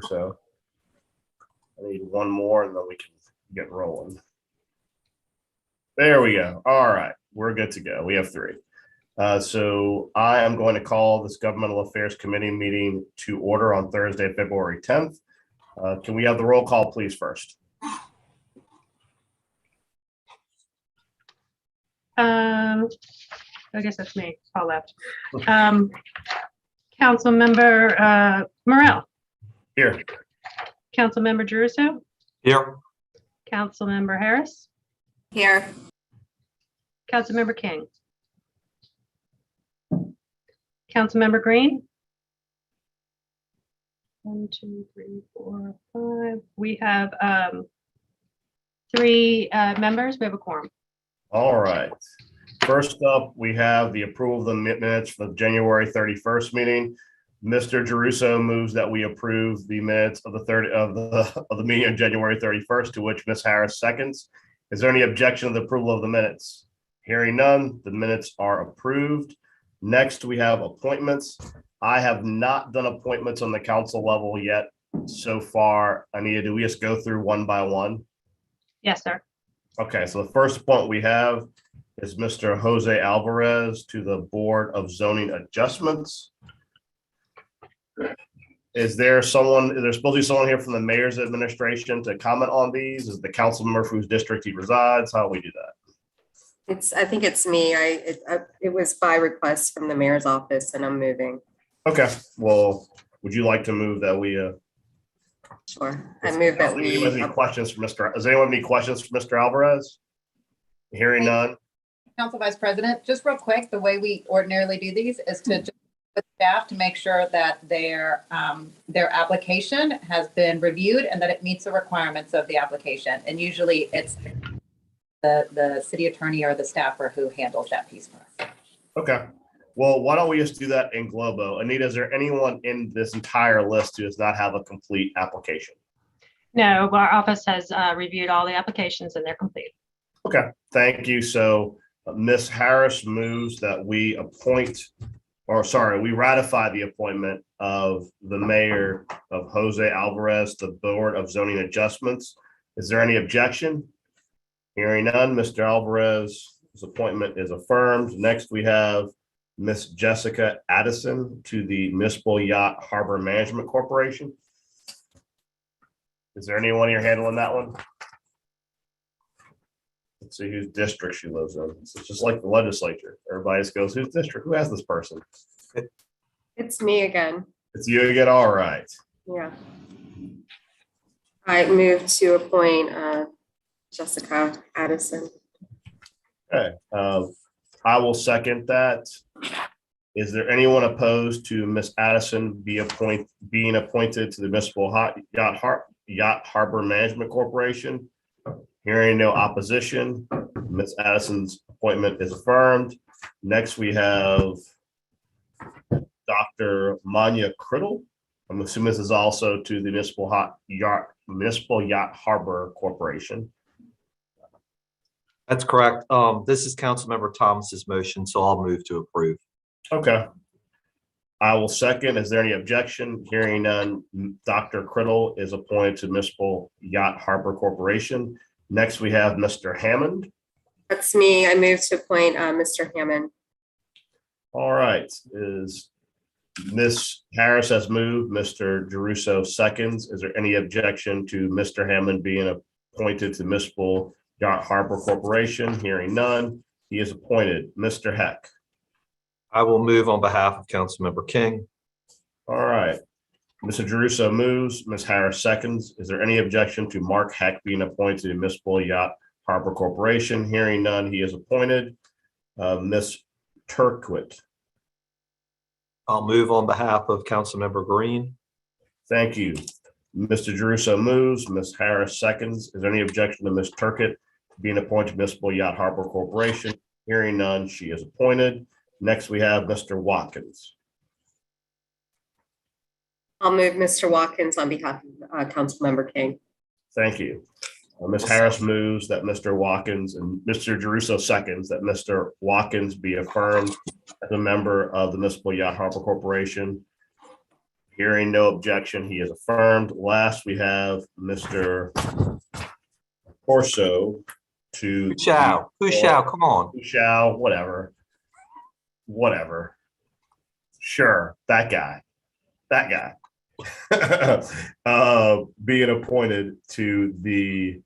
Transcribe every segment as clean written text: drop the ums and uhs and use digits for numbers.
so I need one more and then we can get rolling. There we go. All right, we're good to go. We have three. So I am going to call this Governmental Affairs Committee meeting to order on Thursday, February 10th. Can we have the roll call, please, first? I guess that's me. All left. Council member Morrell. Here. Council member Jeruso. Here. Council member Harris. Here. Council member King. Council member Green. 1, 2, 3, 4, 5. We have 3 members. We have a quorum. All right. First up, we have the approval of the minutes for the January 31st meeting. Mr. Jeruso moves that we approve the minutes of the meeting on January 31st, to which Ms. Harris seconds. Is there any objection to the approval of the minutes? Hearing none, the minutes are approved. Next, we have appointments. I have not done appointments on the council level yet so far. Anita, do we just go through one by one? Yes, sir. Okay, so the first appointment we have is Mr. Jose Alvarez to the Board of Zoning Adjustments. Is there supposed to be someone here from the mayor's administration to comment on these? Is the council member for whose district he resides? How do we do that? I think it's me. It was by request from the mayor's office and I'm moving. Okay, well, would you like to move that we Sure. I move that we. Does anyone have any questions for Mr. Alvarez? Hearing none. Council Vice President, just real quick, the way we ordinarily do these is to just with staff to make sure that their application has been reviewed and that it meets the requirements of the application. And usually it's the city attorney or the staffer who handles that piece for us. Okay. Well, why don't we just do that in Globo? Anita, is there anyone in this entire list who does not have a complete application? No, our office has reviewed all the applications and they're complete. Okay, thank you. So Ms. Harris moves that we ratify the appointment of the mayor of Jose Alvarez, the Board of Zoning Adjustments. Is there any objection? Hearing none, Mr. Alvarez's appointment is affirmed. Next, we have Miss Jessica Addison to the Municipal Yacht Harbor Management Corporation. Is there anyone here handling that one? Let's see whose district she lives in. It's just like the legislature. Everybody just goes, whose district? Who has this person? It's me again. It's you again. All right. Yeah. I move to appoint Jessica Addison. Okay. I will second that. Is there anyone opposed to Miss Addison being appointed to the Municipal Yacht Harbor Management Corporation? Hearing no opposition, Miss Addison's appointment is affirmed. Next, we have Dr. Manya Criddle. I'm assuming this is also to the Municipal Yacht Harbor Corporation. That's correct. This is Councilmember Thomas's motion, so I'll move to approve. Okay. I will second. Is there any objection? Hearing none, Dr. Criddle is appointed to Municipal Yacht Harbor Corporation. Next, we have Mr. Hammond. That's me. I move to appoint Mr. Hammond. All right. Is Ms. Harris has moved, Mr. Jeruso seconds. Is there any objection to Mr. Hammond being appointed to Municipal Yacht Harbor Corporation? Hearing none, he is appointed. Mr. Heck. I will move on behalf of Councilmember King. All right. Mr. Jeruso moves, Ms. Harris seconds. Is there any objection to Mark Heck being appointed to Municipal Yacht Harbor Corporation? Hearing none, he is appointed. Ms. Turquette. I'll move on behalf of Councilmember Green. Thank you. Mr. Jeruso moves, Ms. Harris seconds. Is there any objection to Ms. Turquette being appointed to Municipal Yacht Harbor Corporation? Hearing none, she is appointed. Next, we have Mr. Watkins. I'll move Mr. Watkins on behalf of Councilmember King. Thank you. Ms. Harris moves that Mr. Watkins, and Mr. Jeruso seconds that Mr. Watkins be affirmed as a member of the Municipal Yacht Harbor Corporation. Hearing no objection, he is affirmed. Last, we have Mr. Corso to. Who shall, come on. Who shall, whatever. Sure, that guy. Being appointed to the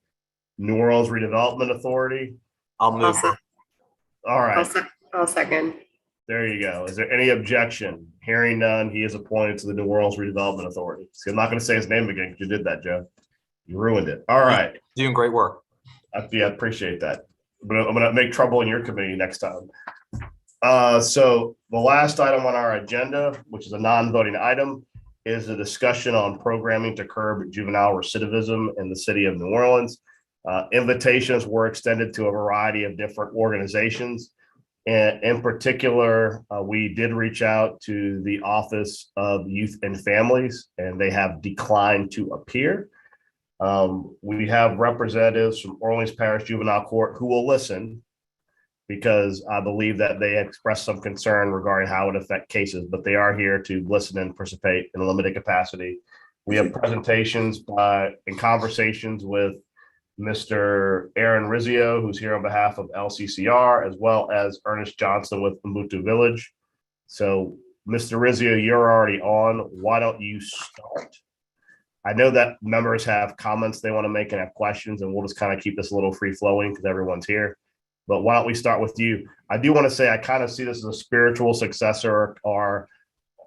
New Orleans Redevelopment Authority. I'll move. All right, I'll second. there you go. Is there any objection? Hearing none, he is appointed to the New Orleans Redevelopment Authority. See, I'm not going to say his name again because you did that, Joe. You ruined it. All right. Doing great work. Yeah, I appreciate that. But I'm going to make trouble in your committee next time. So the last item on our agenda, which is a non-voting item, is a discussion on programming to curb juvenile recidivism in the city of New Orleans. Invitations were extended to a variety of different organizations. And in particular, we did reach out to the Office of Youth and Families, and they have declined to appear. We have representatives from Orleans Parish Juvenile Court who will listen, because I believe that they expressed some concern regarding how it would affect cases, but they are here to listen and participate in a limited capacity. We have presentations and conversations with Mr. Aaron Rizzio, who's here on behalf of LCCR, as well as Ernest Johnson with Ubuntu Village. So, Mr. Rizzio, you're already on. Why don't you start? I know that members have comments they want to make and have questions, and we'll just kind of keep this a little free flowing because everyone's here. But why don't we start with you? I do want to say I kind of see this as a spiritual successor or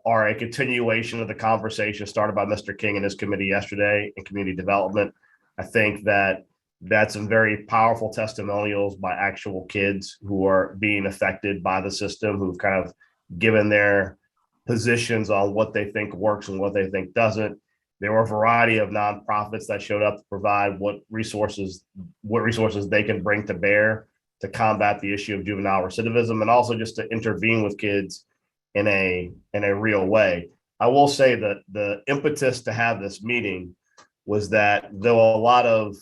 a continuation of the conversation started by Mr. King and his committee yesterday in community development. I think that that's some very powerful testimonials by actual kids who are being affected by the system, who've kind of given their positions on what they think works and what they think doesn't. There were a variety of nonprofits that showed up to provide what resources they can bring to bear to combat the issue of juvenile recidivism, and also just to intervene with kids in a real way. I will say that the impetus to have this meeting was that though a lot of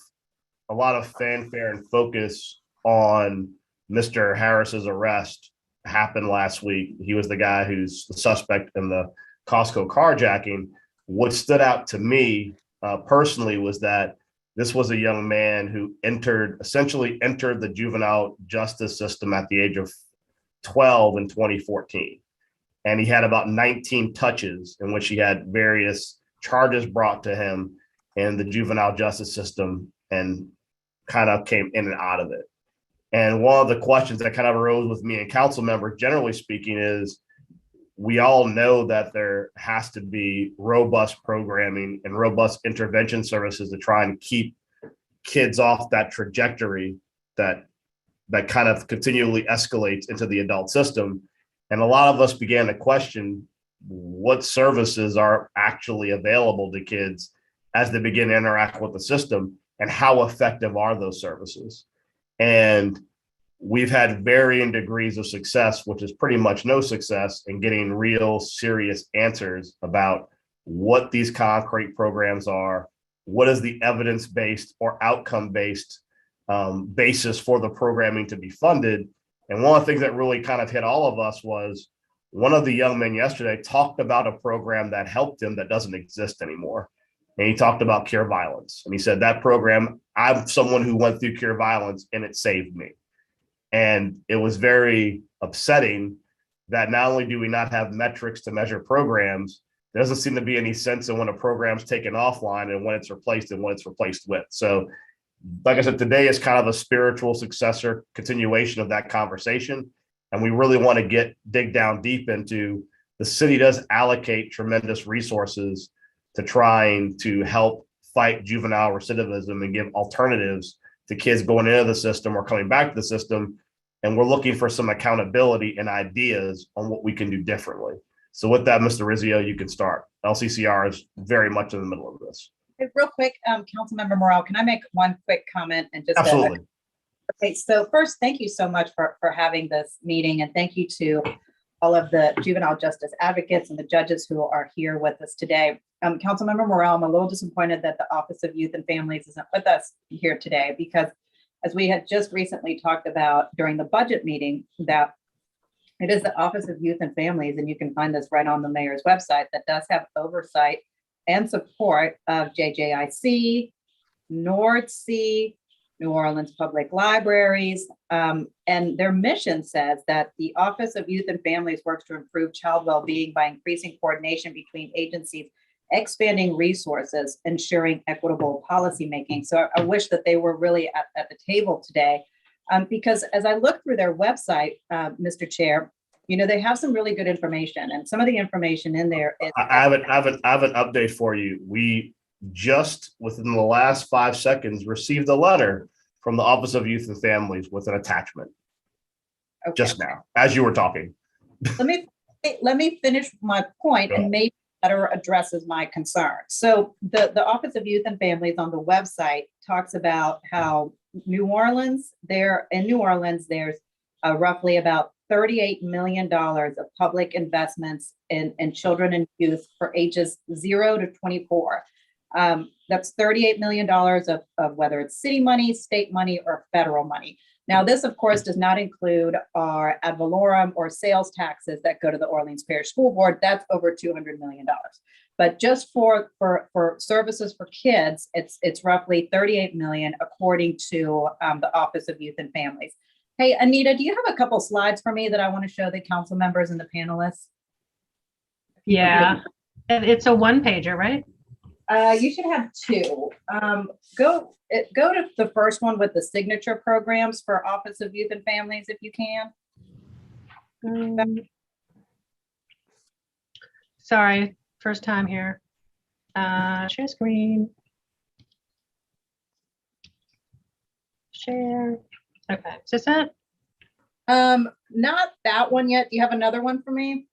fanfare and focus on Mr. Harris's arrest happened last week, he was the guy who's the suspect in the Costco carjacking. What stood out to me personally was that this was a young man who essentially entered the juvenile justice system at the age of 12 in 2014. And he had about 19 touches in which he had various charges brought to him in the juvenile justice system and kind of came in and out of it. And one of the questions that kind of arose with me and council members, generally speaking, is we all know that there has to be robust programming and robust intervention services to try and keep kids off that trajectory that kind of continually escalates into the adult system. And a lot of us began to question what services are actually available to kids as they begin to interact with the system, and how effective are those services. And we've had varying degrees of success, which is pretty much no success, in getting real serious answers about what these concrete programs are, what is the evidence-based or outcome-based basis for the programming to be funded. And one of the things that really kind of hit all of us was one of the young men yesterday talked about a program that helped him that doesn't exist anymore. And he talked about Cure Violence. And he said, that program, I'm someone who went through Cure Violence and it saved me. And it was very upsetting that not only do we not have metrics to measure programs, there doesn't seem to be any sense in when a program's taken offline and when it's replaced and what it's replaced with. So, like I said, today is kind of a spiritual successor continuation of that conversation. And we really want to dig down deep into the city does allocate tremendous resources to trying to help fight juvenile recidivism and give alternatives to kids going into the system or coming back to the system. And we're looking for some accountability and ideas on what we can do differently. So with that, Mr. Rizzio, you can start. LCCR is very much in the middle of this. Real quick, Councilmember Morrell, can I make one quick comment and just Absolutely. Okay, so first, thank you so much for having this meeting, and thank you to all of the juvenile justice advocates and the judges who are here with us today. Councilmember Morrell, I'm a little disappointed that the Office of Youth and Families isn't with us here today, because as we had just recently talked about during the budget meeting, that It is the Office of Youth and Families, and you can find this right on the mayor's website, that does have oversight and support of JJIC, NORDC, New Orleans Public Libraries, and their mission says that the Office of Youth and Families works to improve child well-being by increasing coordination between agencies, expanding resources, ensuring equitable policymaking. So I wish that they were really at the table today, because as I look through their website, Mr. Chair, you know, they have some really good information, and some of the information in there is. I have an update for you. We just within the last 5 seconds received a letter from the Office of Youth and Families with an attachment. Okay. Just now, as you were talking. Let me finish my point and maybe better addresses my concern. So the Office of Youth and Families on the website talks about how in New Orleans, there's roughly about $38 million of public investments in children and youth for ages 0 to 24. That's $38 million of whether it's city money, state money, or federal money. Now, this, of course, does not include our ad valorem or sales taxes that go to the Orleans Parish School Board. That's over $200 million. But just for services for kids, it's roughly $38 million, according to the Office of Youth and Families. Hey, Anita, do you have a couple slides for me that I want to show the council members and the panelists? Yeah, it's a one pager, right? You should have two. Go to the first one with the signature programs for Office of Youth and Families, if you can. Sorry, first time here. Share screen. Share. Okay, is this it? Not that one yet. Do you have another one for me?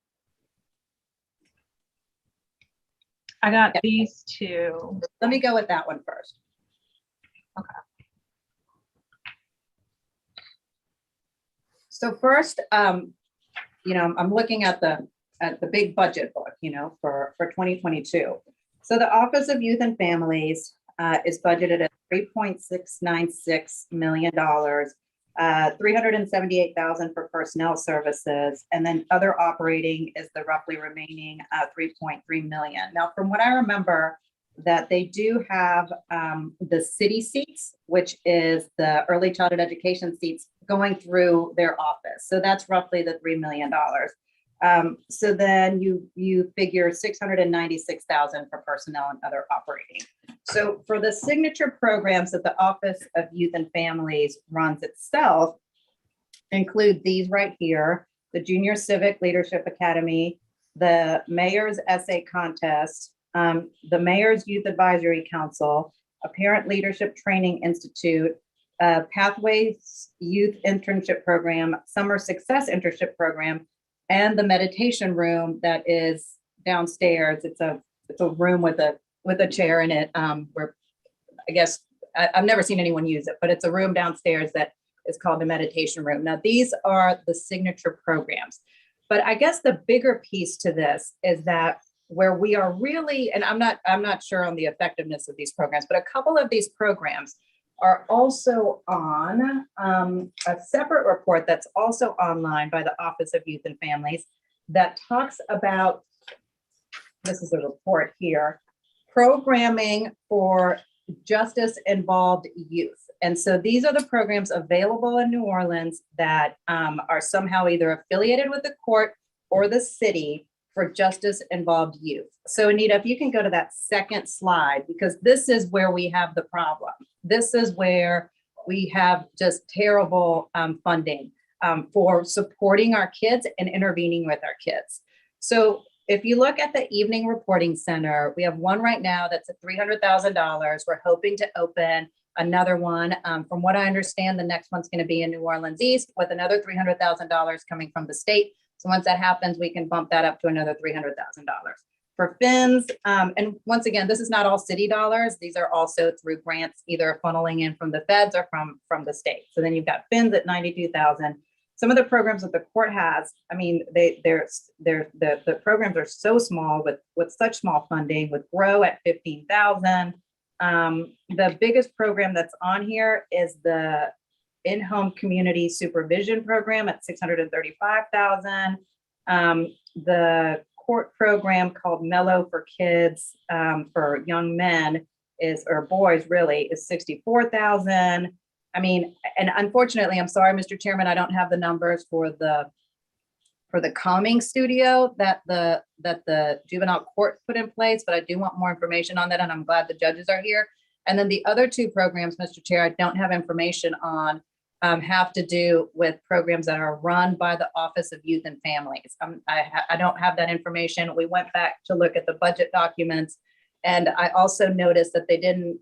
I got these two. Let me go with that one first. Okay. So first, you know, I'm looking at the big budget book, you know, for 2022. So the Office of Youth and Families is budgeted at $3.696 million, $378,000 for personnel services, and then other operating is the roughly remaining $3.3 million. Now, from what I remember, that they do have the city seats, which is the early childhood education seats, going through their office. So that's roughly the $3 million. So then you figure $696,000 for personnel and other operating. So for the signature programs that the Office of Youth and Families runs itself include these right here: the Junior Civic Leadership Academy, the Mayor's Essay Contest, the Mayor's Youth Advisory Council, a Parent Leadership Training Institute, Pathways Youth Internship Program, Summer Success Internship Program, and the meditation room that is downstairs. It's a room with a chair in it, where I guess I've never seen anyone use it, but it's a room downstairs that is called the meditation room. Now, these are the signature programs, but I guess the bigger piece to this is that where we are really, and I'm not sure on the effectiveness of these programs, but a couple of these programs are also on a separate report that's also online by the Office of Youth and Families that talks about, this is a report here, programming for justice-involved youth. And so these are the programs available in New Orleans that are somehow either affiliated with the court or the city for justice-involved youth. So Anita, if you can go to that second slide, because this is where we have the problem. This is where we have just terrible funding for supporting our kids and intervening with our kids. So if you look at the Evening Reporting Center, we have one right now that's at $300,000. We're hoping to open another one. From what I understand, the next one's going to be in New Orleans East with another $300,000 coming from the state. So once that happens, we can bump that up to another $300,000. For fins, and once again, this is not all city dollars. These are also through grants, either funneling in from the feds or from the state. So then you've got fins at $92,000. Some of the programs that the court has, I mean, the programs are so small with such small funding, with GROW at $15,000. The biggest program that's on here is the in-home community supervision program at $635,000. The court program called Mellow for Kids for young men or boys really is $64,000. I mean, and unfortunately, I'm sorry, Mr. Chairman, I don't have the numbers for the calming studio that the juvenile court put in place, but I do want more information on that, and I'm glad the judges are here. And then the other two programs, Mr. Chair, I don't have information on, have to do with programs that are run by the Office of Youth and Families. I don't have that information. We went back to look at the budget documents, and I also noticed that they didn't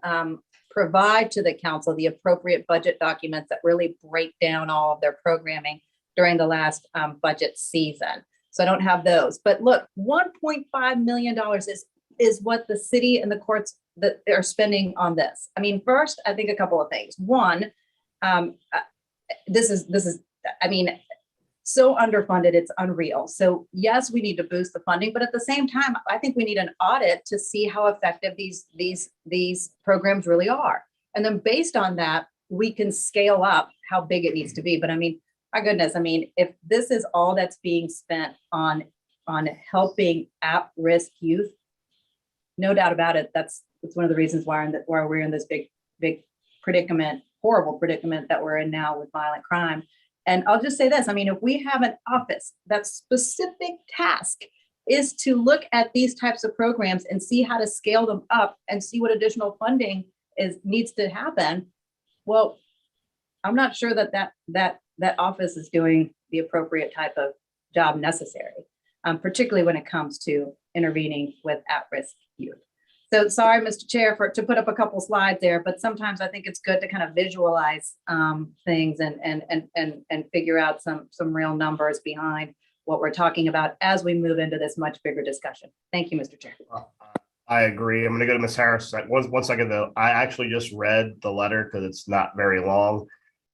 provide to the council the appropriate budget documents that really break down all of their programming during the last budget season. So I don't have those. But look, $1.5 million is what the city and the courts that are spending on this. I mean, first, I think a couple of things. One, this is, I mean, so underfunded, it's unreal. So yes, we need to boost the funding, but at the same time, I think we need an audit to see how effective these programs really are. And then based on that, we can scale up how big it needs to be. But I mean, my goodness, I mean, if this is all that's being spent on helping at-risk youth, no doubt about it, it's one of the reasons why we're in this big predicament, horrible predicament that we're in now with violent crime. And I'll just say this, I mean, if we have an office that's specific task is to look at these types of programs and see how to scale them up and see what additional funding needs to happen, well, I'm not sure that office is doing the appropriate type of job necessary, particularly when it comes to intervening with at-risk youth. So sorry, Mr. Chair, to put up a couple slides there, but sometimes I think it's good to kind of visualize things and figure out some real numbers behind what we're talking about as we move into this much bigger discussion. Thank you, Mr. Chair. I agree. I'm going to go to Ms. Harris. One second, though. I actually just read the letter because it's not very long.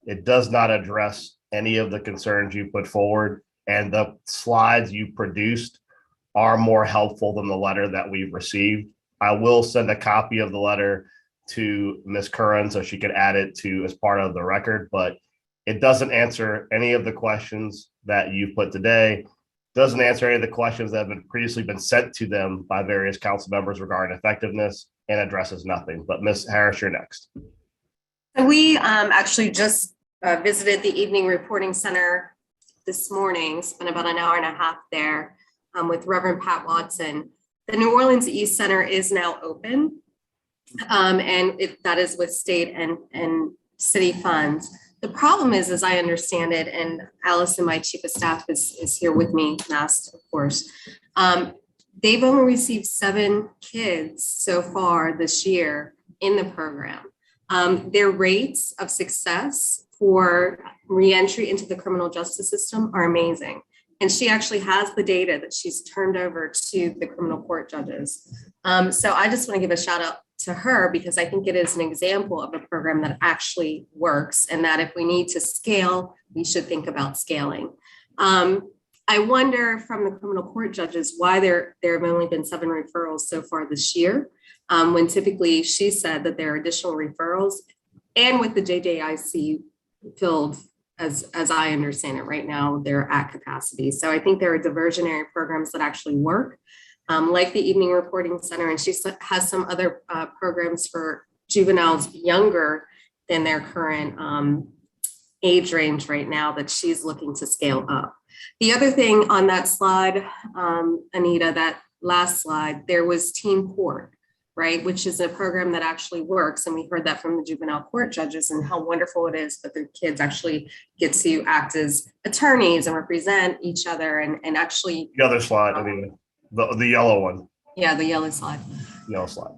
It does not address any of the concerns you put forward, and the slides you produced are more helpful than the letter that we've received. I will send a copy of the letter to Ms. Curran so she can add it to as part of the record, but it doesn't answer any of the questions that you've put today, doesn't answer any of the questions that have been previously been sent to them by various council members regarding effectiveness, and addresses nothing. But Ms. Harris, you're next. So we actually just visited the Evening Reporting Center this morning, spent about an hour and a half there with Reverend Pat Watson. The New Orleans East Center is now open, and that is with state and city funds. The problem is, as I understand it, and Allison, my chief of staff, is here with me, Nast, of course. They've only received 7 kids so far this year in the program. Their rates of success for reentry into the criminal justice system are amazing. And she actually has the data that she's turned over to the criminal court judges. So I just want to give a shout out to her because I think it is an example of a program that actually works, and that if we need to scale, we should think about scaling. I wonder from the criminal court judges why there have only been 7 referrals so far this year, when typically she said that there are additional referrals, and with the JJIC filled, as I understand it right now, they're at capacity. So I think there are diversionary programs that actually work, like the Evening Reporting Center, and she has some other programs for juveniles younger than their current age range right now that she's looking to scale up. The other thing on that slide, Anita, that last slide, there was Teen Court, right, which is a program that actually works. And we heard that from the juvenile court judges and how wonderful it is that the kids actually get to act as attorneys and represent each other and actually. The other slide, I mean, the yellow one. Yeah, the yellow slide. Yellow slide.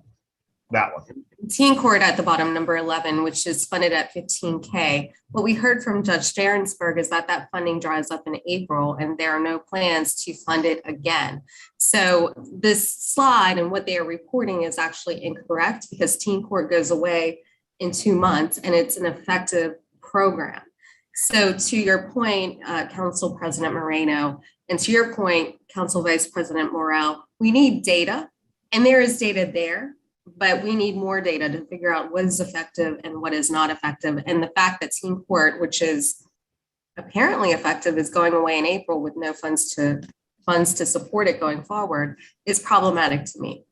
That one. Teen Court at the bottom, number 11, which is funded at $15K. What we heard from Judge Starensburg is that funding dries up in April and there are no plans to fund it again. So this slide and what they are reporting is actually incorrect because Teen Court goes away in 2 months and it's an effective program. So to your point, Council President Moreno, and to your point, Council Vice President Morel, we need data, and there is data there. but we need more data to figure out what is effective and what is not effective. And the fact that teen court, which is apparently effective, is going away in April with no funds to support it going forward is problematic to me.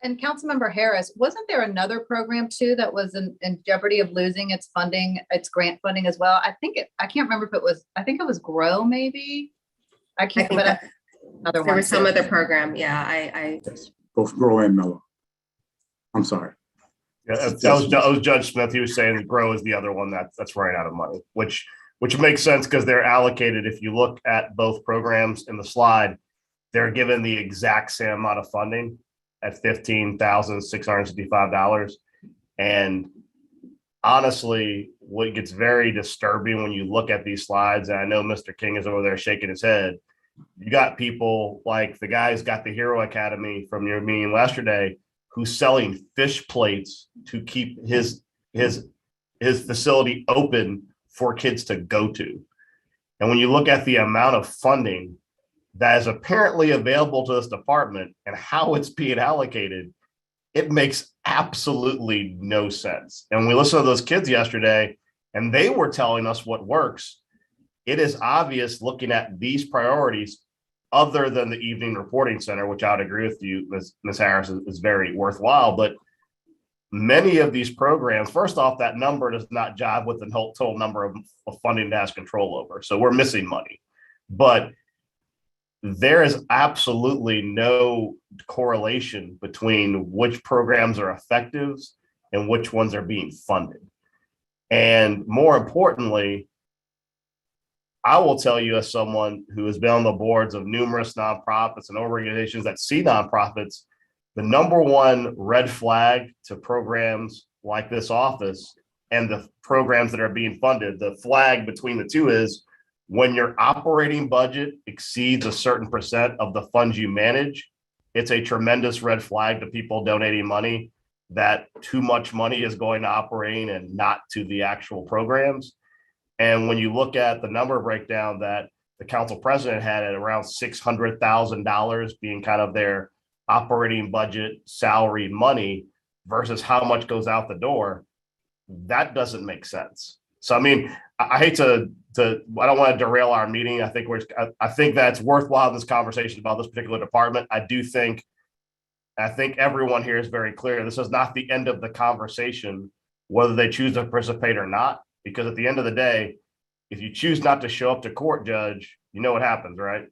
And Councilmember Harris, wasn't there another program too that was in jeopardy of losing its funding, its grant funding as well? I can't remember if it was, I think it was GROW maybe. I think that there was some other program. Yeah, I both Grow and Miller. I'm sorry. Yeah, that was Judge Smith. He was saying GROW is the other one that's running out of money, which makes sense because they're allocated. If you look at both programs in the slide, they're given the exact same amount of funding at $15,665. And honestly, what gets very disturbing when you look at these slides, and I know Mr. King is over there shaking his head, you got people like the guys got the Hero Academy from your meeting yesterday who's selling fish plates to keep his facility open for kids to go to. And when you look at the amount of funding that is apparently available to this department and how it's being allocated, it makes absolutely no sense. And when we listened to those kids yesterday, and they were telling us what works, it is obvious looking at these priorities, other than the evening reporting center, which I would agree with you, Ms. Harris, is very worthwhile. But many of these programs, first off, that number does not jive with the whole total number of funding it has control over. So we're missing money. But there is absolutely no correlation between which programs are effective and which ones are being funded. And more importantly, I will tell you, as someone who has been on the boards of numerous nonprofits and organizations that see nonprofits, the number one red flag to programs like this office and the programs that are being funded, the flag between the two is when your operating budget exceeds a certain percent of the funds you manage, it's a tremendous red flag to people donating money that too much money is going to operating and not to the actual programs. And when you look at the number breakdown that the council president had at around $600,000 being kind of their operating budget salary money versus how much goes out the door, that doesn't make sense. So, I mean, I hate to I don't want to derail our meeting. I think that's worthwhile, this conversation about this particular department. I think everyone here is very clear. This is not the end of the conversation, whether they choose to participate or not, because at the end of the day, if you choose not to show up to court, Judge, you know what happens, right?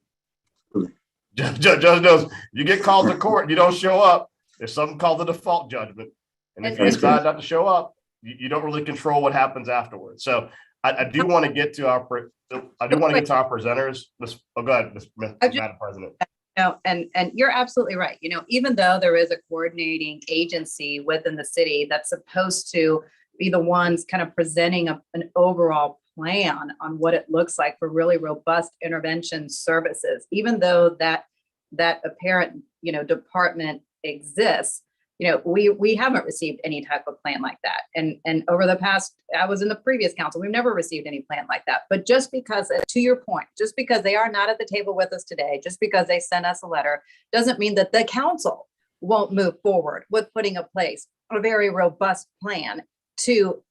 Judge knows you get called to court, you don't show up. There's something called the default judgment. And if you decide not to show up, you don't really control what happens afterwards. So I do want to get to our presenters. Go ahead, Madam President. No, and you're absolutely right. You know, even though there is a coordinating agency within the city that's supposed to be the ones kind of presenting an overall plan on what it looks like for really robust intervention services, even though that apparent, department exists, we haven't received any type of plan like that. And over the past, I was in the previous council, we've never received any plan like that. But just because, to your point, just because they are not at the table with us today, just because they sent us a letter, doesn't mean that the council won't move forward with putting in place a very robust plan to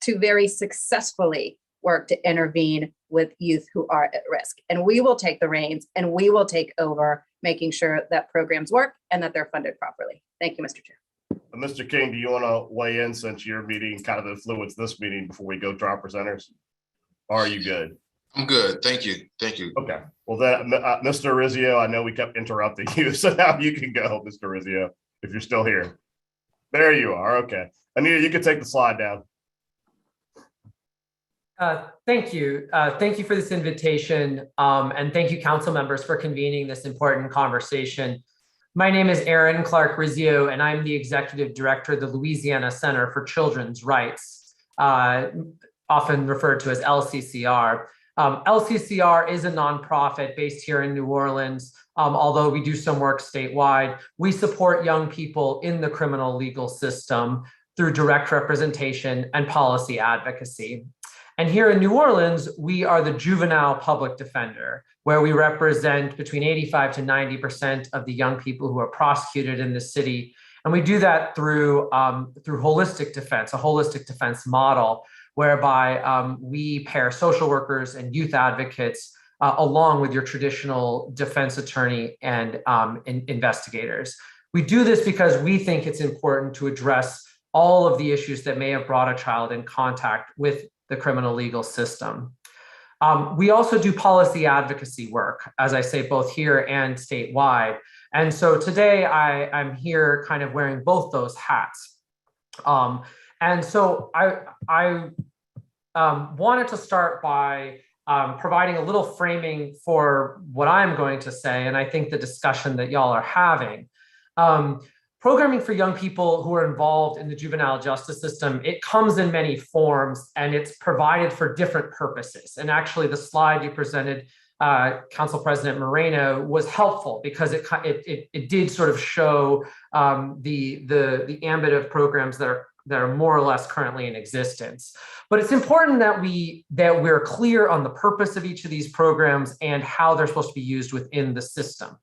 very successfully work to intervene with youth who are at risk. And we will take the reins and we will take over making sure that programs work and that they're funded properly. Thank you, Mr. Chair. Mr. King, do you want to weigh in, since your meeting kind of influenced this meeting, before we go to our presenters? Or are you good? I'm good. Thank you. Okay. Well, then, Mr. Rizzio, I know we kept interrupting you, so now you can go, Mr. Rizzio, if you're still here. There you are. Okay. Anita, you can take the slide down. Thank you. Thank you for this invitation. And thank you, council members, for convening this important conversation. My name is Aaron Clark Rizzio, and I'm the executive director of the Louisiana Center for Children's Rights, often referred to as LCCR. LCCR is a nonprofit based here in New Orleans. Although we do some work statewide, we support young people in the criminal legal system through direct representation and policy advocacy. And here in New Orleans, we are the juvenile public defender, where we represent between 85 to 90% of the young people who are prosecuted in the city. And we do that through holistic defense, a holistic defense model, whereby we pair social workers and youth advocates along with your traditional defense attorney and investigators. We do this because we think it's important to address all of the issues that may have brought a child in contact with the criminal legal system. We also do policy advocacy work, as I say, both here and statewide. And so today I'm here kind of wearing both those hats. And so I wanted to start by providing a little framing for what I'm going to say, and I think the discussion that y'all are having. Programming for young people who are involved in the juvenile justice system, it comes in many forms and it's provided for different purposes. And actually the slide you presented, Council President Moreno, was helpful because it did sort of show the ambit of programs that are more or less currently in existence. But it's important that we're clear on the purpose of each of these programs and how they're supposed to be used within the system.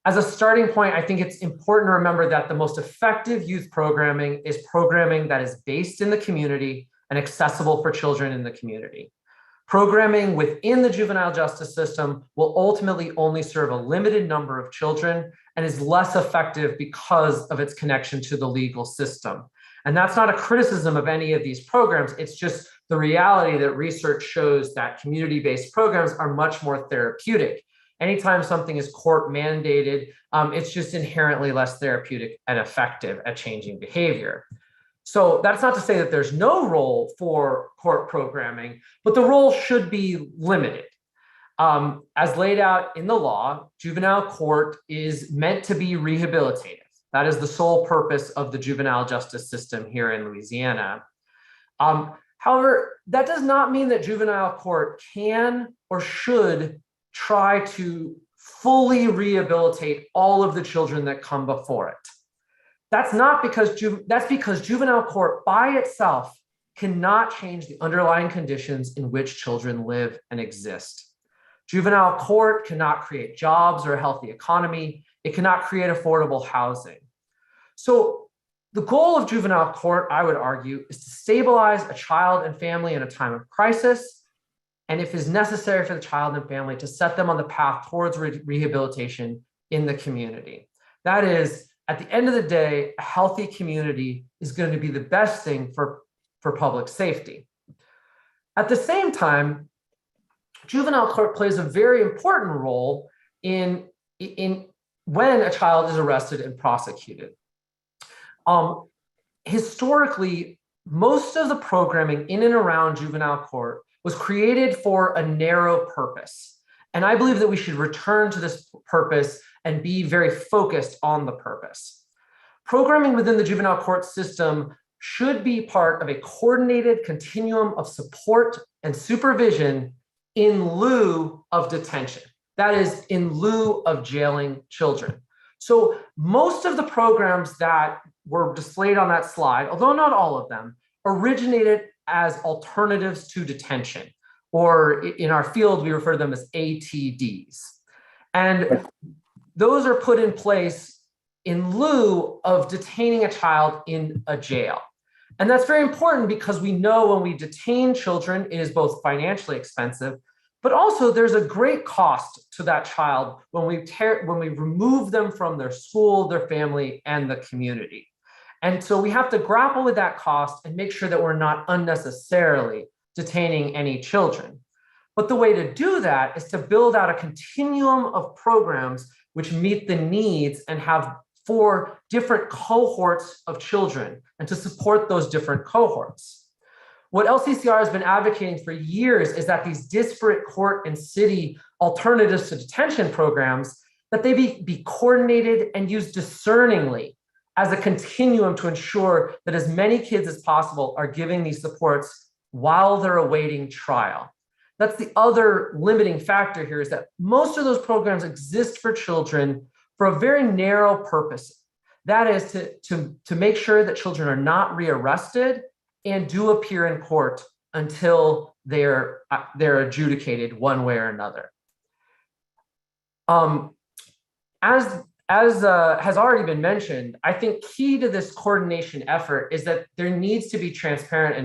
As a starting point, I think it's important to remember that the most effective youth programming is programming that is based in the community and accessible for children in the community. Programming within the juvenile justice system will ultimately only serve a limited number of children and is less effective because of its connection to the legal system. And that's not a criticism of any of these programs. It's just the reality that research shows that community-based programs are much more therapeutic. Anytime something is court mandated, it's just inherently less therapeutic and effective at changing behavior. So that's not to say that there's no role for court programming, but the role should be limited. As laid out in the law, juvenile court is meant to be rehabilitative. That is the sole purpose of the juvenile justice system here in Louisiana. However, that does not mean that juvenile court can or should try to fully rehabilitate all of the children that come before it. That's because juvenile court by itself cannot change the underlying conditions in which children live and exist. Juvenile court cannot create jobs or a healthy economy. It cannot create affordable housing. So the goal of juvenile court, I would argue, is to stabilize a child and family in a time of crisis, and if it's necessary for the child and family, to set them on the path towards rehabilitation in the community. That is, at the end of the day, a healthy community is going to be the best thing for public safety. At the same time, juvenile court plays a very important role in when a child is arrested and prosecuted. Historically, most of the programming in and around juvenile court was created for a narrow purpose. And I believe that we should return to this purpose and be very focused on the purpose. Programming within the juvenile court system should be part of a coordinated continuum of support and supervision in lieu of detention. That is, in lieu of jailing children. So most of the programs that were displayed on that slide, although not all of them, originated as alternatives to detention, or in our field, we refer to them as ATDs. And those are put in place in lieu of detaining a child in a jail. And that's very important because we know when we detain children, it is both financially expensive, but also there's a great cost to that child when we remove them from their school, their family, and the community. And so we have to grapple with that cost and make sure that we're not unnecessarily detaining any children. But the way to do that is to build out a continuum of programs which meet the needs and have 4 different cohorts of children and to support those different cohorts. What LCCR has been advocating for years is that these disparate court and city alternatives to detention programs, that they be coordinated and used discerningly as a continuum to ensure that as many kids as possible are giving these supports while they're awaiting trial. That's the other limiting factor here, is that most of those programs exist for children for a very narrow purpose. That is to make sure that children are not rearrested and do appear in court until they're adjudicated one way or another. as has already been mentioned, I think key to this coordination effort is that there needs to be transparency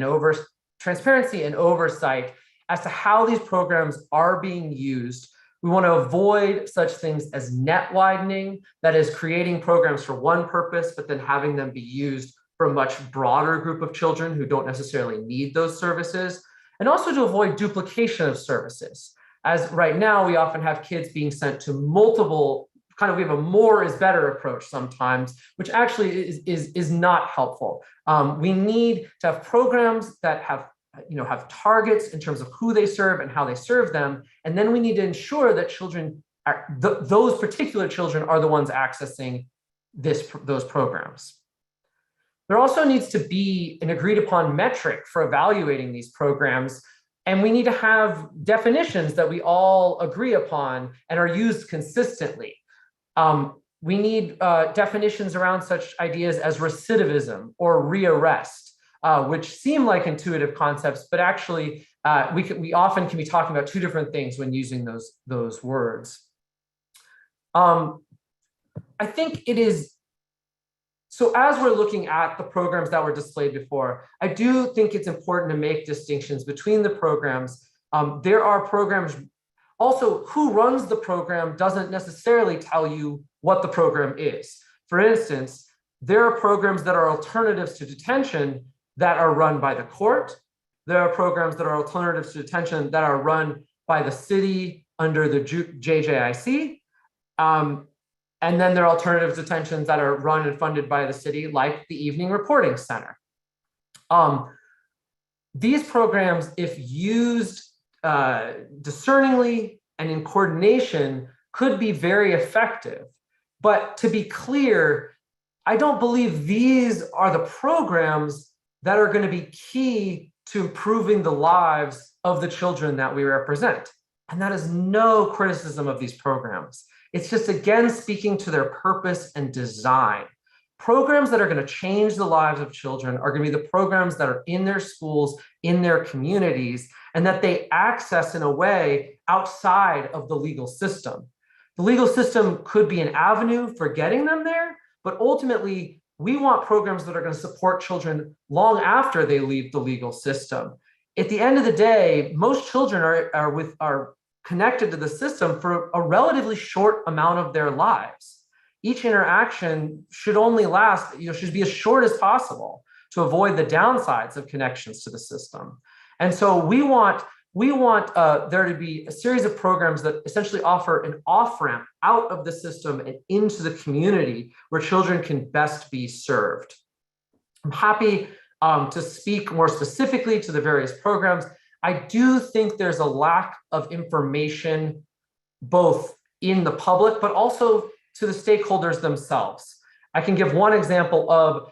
and oversight as to how these programs are being used. We want to avoid such things as net widening, that is creating programs for one purpose, but then having them be used for a much broader group of children who don't necessarily need those services, and also to avoid duplication of services. As right now, we often have kids being sent to multiple, we have a more is better approach sometimes, which actually is not helpful. We need to have programs that have targets in terms of who they serve and how they serve them. And then we need to ensure that those particular children are the ones accessing those programs. There also needs to be an agreed upon metric for evaluating these programs. And we need to have definitions that we all agree upon and are used consistently. We need definitions around such ideas as recidivism or rearrest. Which seem like intuitive concepts, but actually we often can be talking about two different things when using those words. I think it is, so as we're looking at the programs that were displayed before, I do think it's important to make distinctions between the programs. There are programs, also who runs the program doesn't necessarily tell you what the program is. For instance, there are programs that are alternatives to detention that are run by the court. There are programs that are alternatives to detention that are run by the city under the JJIC. And then there are alternative detentions that are run and funded by the city, like the Evening Reporting Center. These programs, if used discerningly and in coordination, could be very effective. But to be clear, I don't believe these are the programs that are going to be key to improving the lives of the children that we represent. And that is no criticism of these programs. It's just, again, speaking to their purpose and design. Programs that are going to change the lives of children are going to be the programs that are in their schools, in their communities, and that they access in a way outside of the legal system. The legal system could be an avenue for getting them there, but ultimately, we want programs that are going to support children long after they leave the legal system. At the end of the day, most children are connected to the system for a relatively short amount of their lives. Each interaction should only last, should be as short as possible to avoid the downsides of connections to the system. And so we want there to be a series of programs that essentially offer an off-ramp out of the system and into the community where children can best be served. I'm happy to speak more specifically to the various programs. I do think there's a lack of information, both in the public, but also to the stakeholders themselves. I can give one example of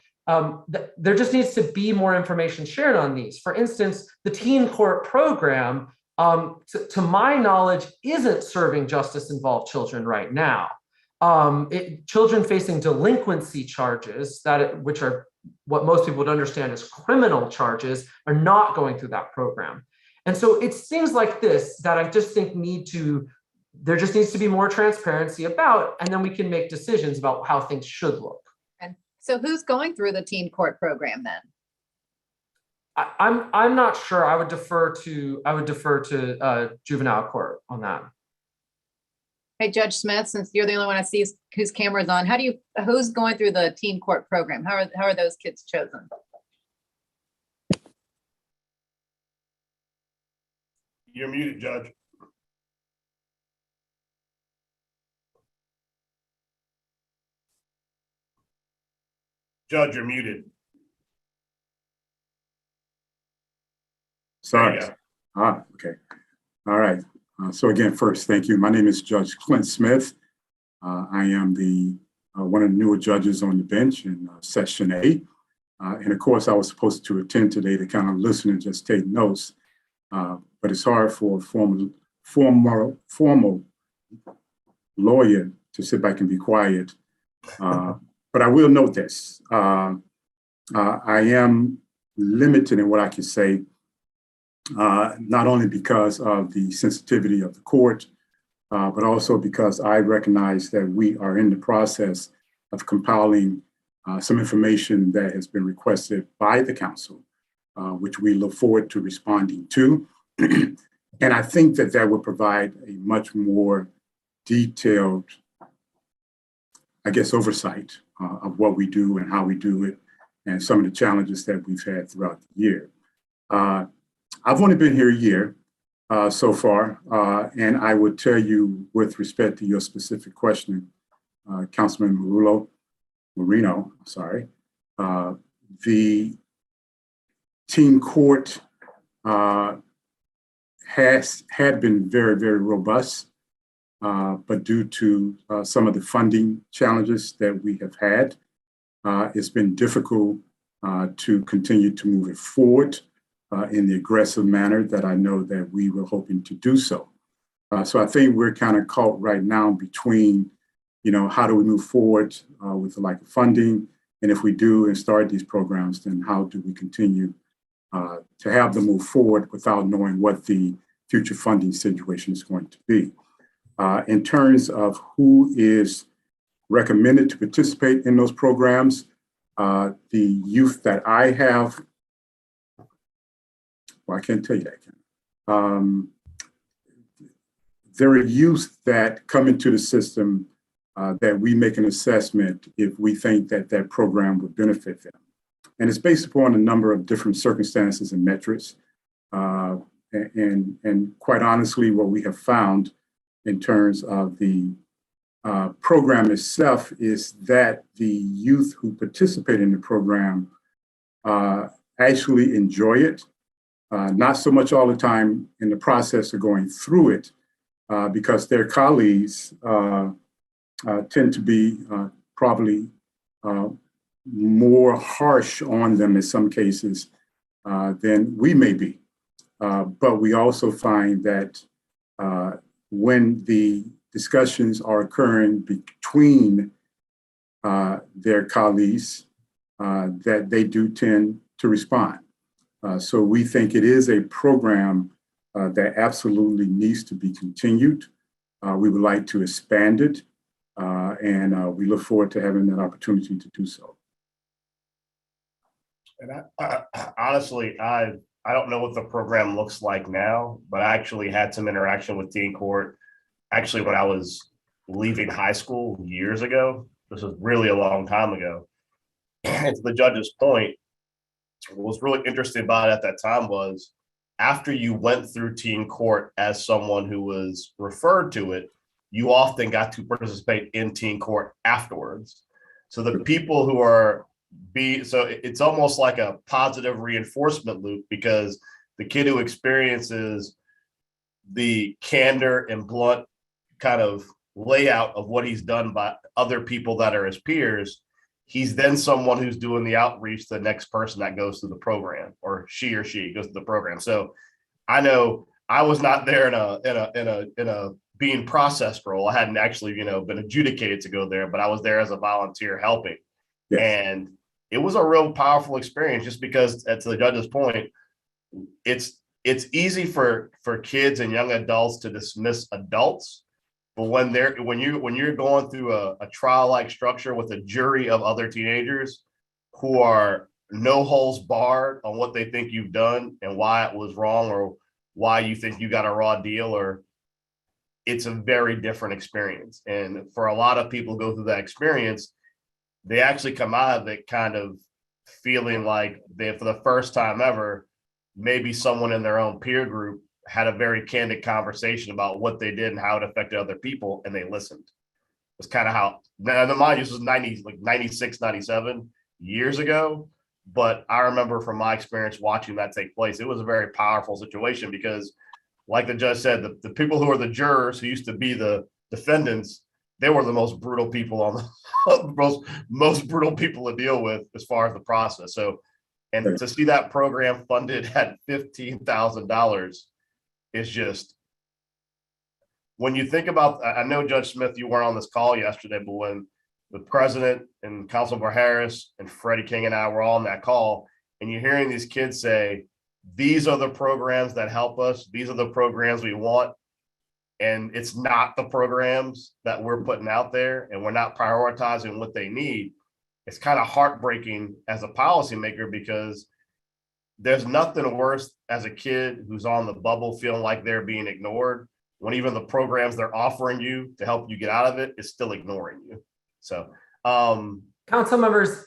there just needs to be more information shared on these. For instance, the teen court program, to my knowledge, isn't serving justice-involved children right now. Children facing delinquency charges, which are what most people would understand as criminal charges, are not going through that program. And so it's things like this that I just think there just needs to be more transparency about, and then we can make decisions about how things should look. So who's going through the teen court program then? I'm not sure. I would defer to juvenile court on that. Hey, Judge Smith, since you're the only one I see whose camera's on, who's going through the teen court program? How are those kids chosen? You're muted, Judge. Judge, you're muted. Sorry. Okay. All right. So again, first, thank you. My name is Judge Clint Smith. I am one of the newer judges on the bench in Session A. And of course, I was supposed to attend today to kind of listen and just take notes. But it's hard for a formal lawyer to sit back and be quiet. But I will note this. I am limited in what I can say, not only because of the sensitivity of the court, but also because I recognize that we are in the process of compiling some information that has been requested by the council, which we look forward to responding to. And I think that that would provide a much more detailed, I guess, oversight of what we do and how we do it and some of the challenges that we've had throughout the year. I've only been here a year so far, and I would tell you with respect to your specific question, Councilman Marino, sorry, the teen court had been very, very robust, but due to some of the funding challenges that we have had, it's been difficult to continue to move it forward in the aggressive manner that I know that we were hoping to do so. So I think we're kind of caught right now between, how do we move forward with the lack of funding? And if we do and start these programs, then how do we continue to have them move forward without knowing what the future funding situation is going to be? In terms of who is recommended to participate in those programs, the youth that I have, well, I can't tell you that, Ken. There are youth that come into the system that we make an assessment if we think that that program would benefit them. And it's based upon a number of different circumstances and metrics. And quite honestly, what we have found in terms of the program itself is that the youth who participate in the program actually enjoy it. Not so much all the time in the process of going through it, because their colleagues tend to be probably more harsh on them in some cases than we may be. But we also find that when the discussions are occurring between their colleagues, that they do tend to respond. So we think it is a program that absolutely needs to be continued. We would like to expand it, and we look forward to having that opportunity to do so. And honestly, I don't know what the program looks like now, but I actually had some interaction with teen court actually when I was leaving high school years ago. This was really a long time ago. And to the judge's point, what was really interesting about it at that time was after you went through teen court as someone who was referred to it, you often got to participate in teen court afterwards. So the people who are so it's almost like a positive reinforcement loop, because the kid who experiences the candor and blunt kind of layout of what he's done by other people that are his peers, he's then someone who's doing the outreach to the next person that goes through the program, or she goes through the program. So I know I was not there in a being processed role. I hadn't actually, been adjudicated to go there, but I was there as a volunteer helping. Yes. And it was a real powerful experience, just because, to the judge's point, it's easy for kids and young adults to dismiss adults. But when you're going through a trial-like structure with a jury of other teenagers who are no holes barred on what they think you've done and why it was wrong, or why you think you got a raw deal, or it's a very different experience. And for a lot of people who go through that experience, they actually come out of it kind of feeling like they, for the first time ever, maybe someone in their own peer group had a very candid conversation about what they did and how it affected other people, and they listened. It's kind of how, now mind you, this was 96, 97 years ago, but I remember from my experience watching that take place, it was a very powerful situation, because like the judge said, the people who are the jurors who used to be the defendants, they were the most brutal people on the most brutal people to deal with as far as the process. So, and to see that program funded at $15,000 is just, when you think about, I know Judge Smith, you weren't on this call yesterday, but when the president and Councilmember Harris and Freddie King and I were all on that call, and you're hearing these kids say, these are the programs that help us, these are the programs we want. and it's not the programs that we're putting out there, and we're not prioritizing what they need, it's kind of heartbreaking as a policymaker, because there's nothing worse as a kid who's on the bubble feeling like they're being ignored, when even the programs they're offering you to help you get out of it is still ignoring you. So, council members,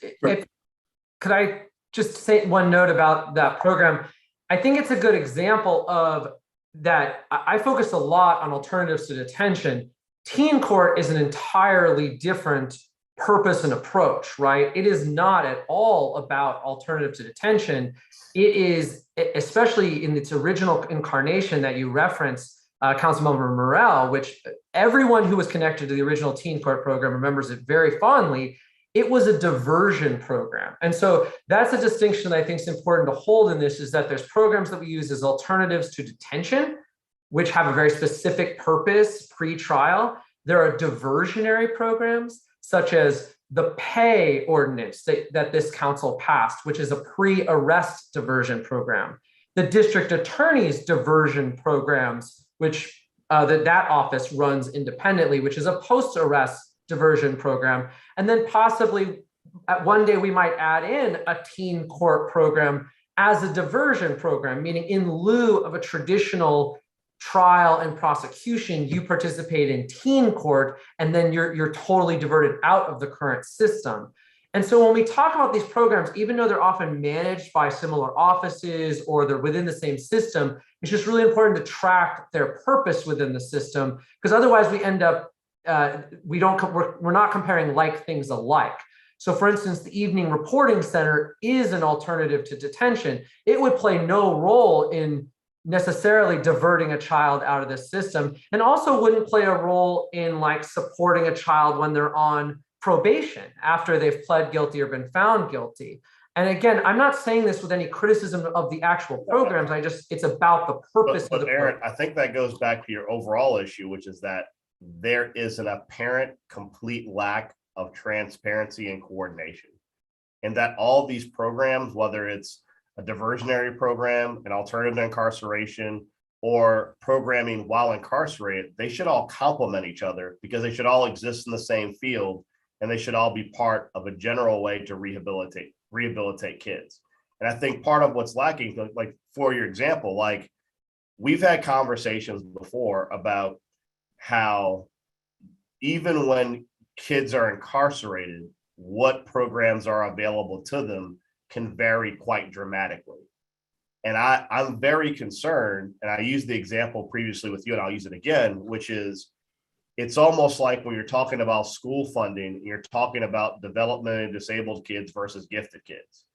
could I just say one note about that program? I think it's a good example of that. I focus a lot on alternatives to detention. Teen court is an entirely different purpose and approach, right? It is not at all about alternative to detention. It is, especially in its original incarnation that you referenced, Councilmember Morrell, which everyone who was connected to the original teen court program remembers it very fondly. It was a diversion program. And so that's a distinction that I think is important to hold in this, is that there's programs that we use as alternatives to detention, which have a very specific purpose pre-trial. There are diversionary programs, such as the pay ordinance that this council passed, which is a pre-arrest diversion program. The district attorney's diversion programs, which that office runs independently, which is a post-arrest diversion program. And then possibly one day we might add in a teen court program as a diversion program, meaning in lieu of a traditional trial and prosecution, you participate in teen court, and then you're totally diverted out of the current system. And so when we talk about these programs, even though they're often managed by similar offices or they're within the same system, it's just really important to track their purpose within the system, because otherwise we end up, we're not comparing like things alike. So for instance, the evening reporting center is an alternative to detention. It would play no role in necessarily diverting a child out of the system, and also wouldn't play a role in like supporting a child when they're on probation after they've pled guilty or been found guilty. And again, I'm not saying this with any criticism of the actual programs. It's about the purpose of the Aaron, program. I think that goes back to your overall issue, which is that there is an apparent complete lack of transparency and coordination, and that all these programs, whether it's a diversionary program, an alternative to incarceration, or programming while incarcerated, they should all complement each other, because they should all exist in the same field, and they should all be part of a general way to rehabilitate kids. And I think part of what's lacking, like for your example, like we've had conversations before about how even when kids are incarcerated, what programs are available to them can vary quite dramatically. And I'm very concerned, and I used the example previously with you, and I'll use it again, which is it's almost like when you're talking about school funding, you're talking about developmentally disabled kids versus gifted kids.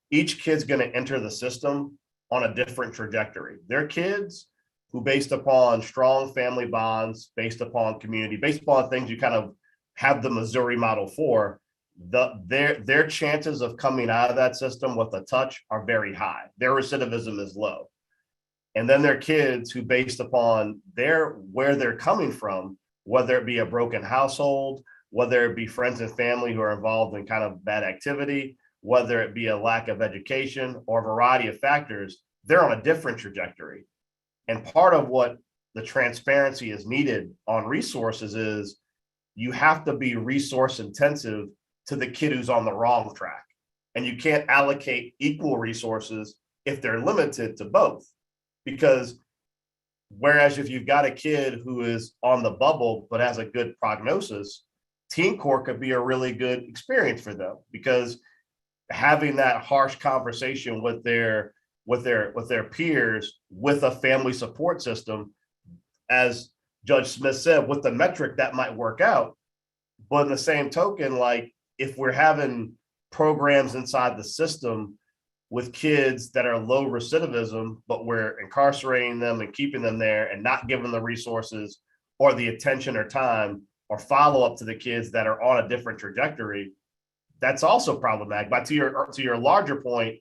Each kid's going to enter the system on a different trajectory. They're kids who, based upon strong family bonds, based upon community, based upon things you kind of have the Missouri model for, their chances of coming out of that system with a touch are very high. Their recidivism is low. And then there are kids who, based upon where they're coming from, whether it be a broken household, whether it be friends and family who are involved in kind of bad activity, whether it be a lack of education or a variety of factors, they're on a different trajectory. And part of what the transparency is needed on resources is you have to be resource intensive to the kid who's on the wrong track. And you can't allocate equal resources if they're limited to both. Because whereas if you've got a kid who is on the bubble but has a good prognosis, teen court could be a really good experience for them, because having that harsh conversation with their peers with a family support system, as Judge Smith said, with the metric that might work out. But in the same token, like if we're having programs inside the system with kids that are low recidivism, but we're incarcerating them and keeping them there and not giving them the resources or the attention or time or follow up to the kids that are on a different trajectory, that's also problematic. But to your larger point,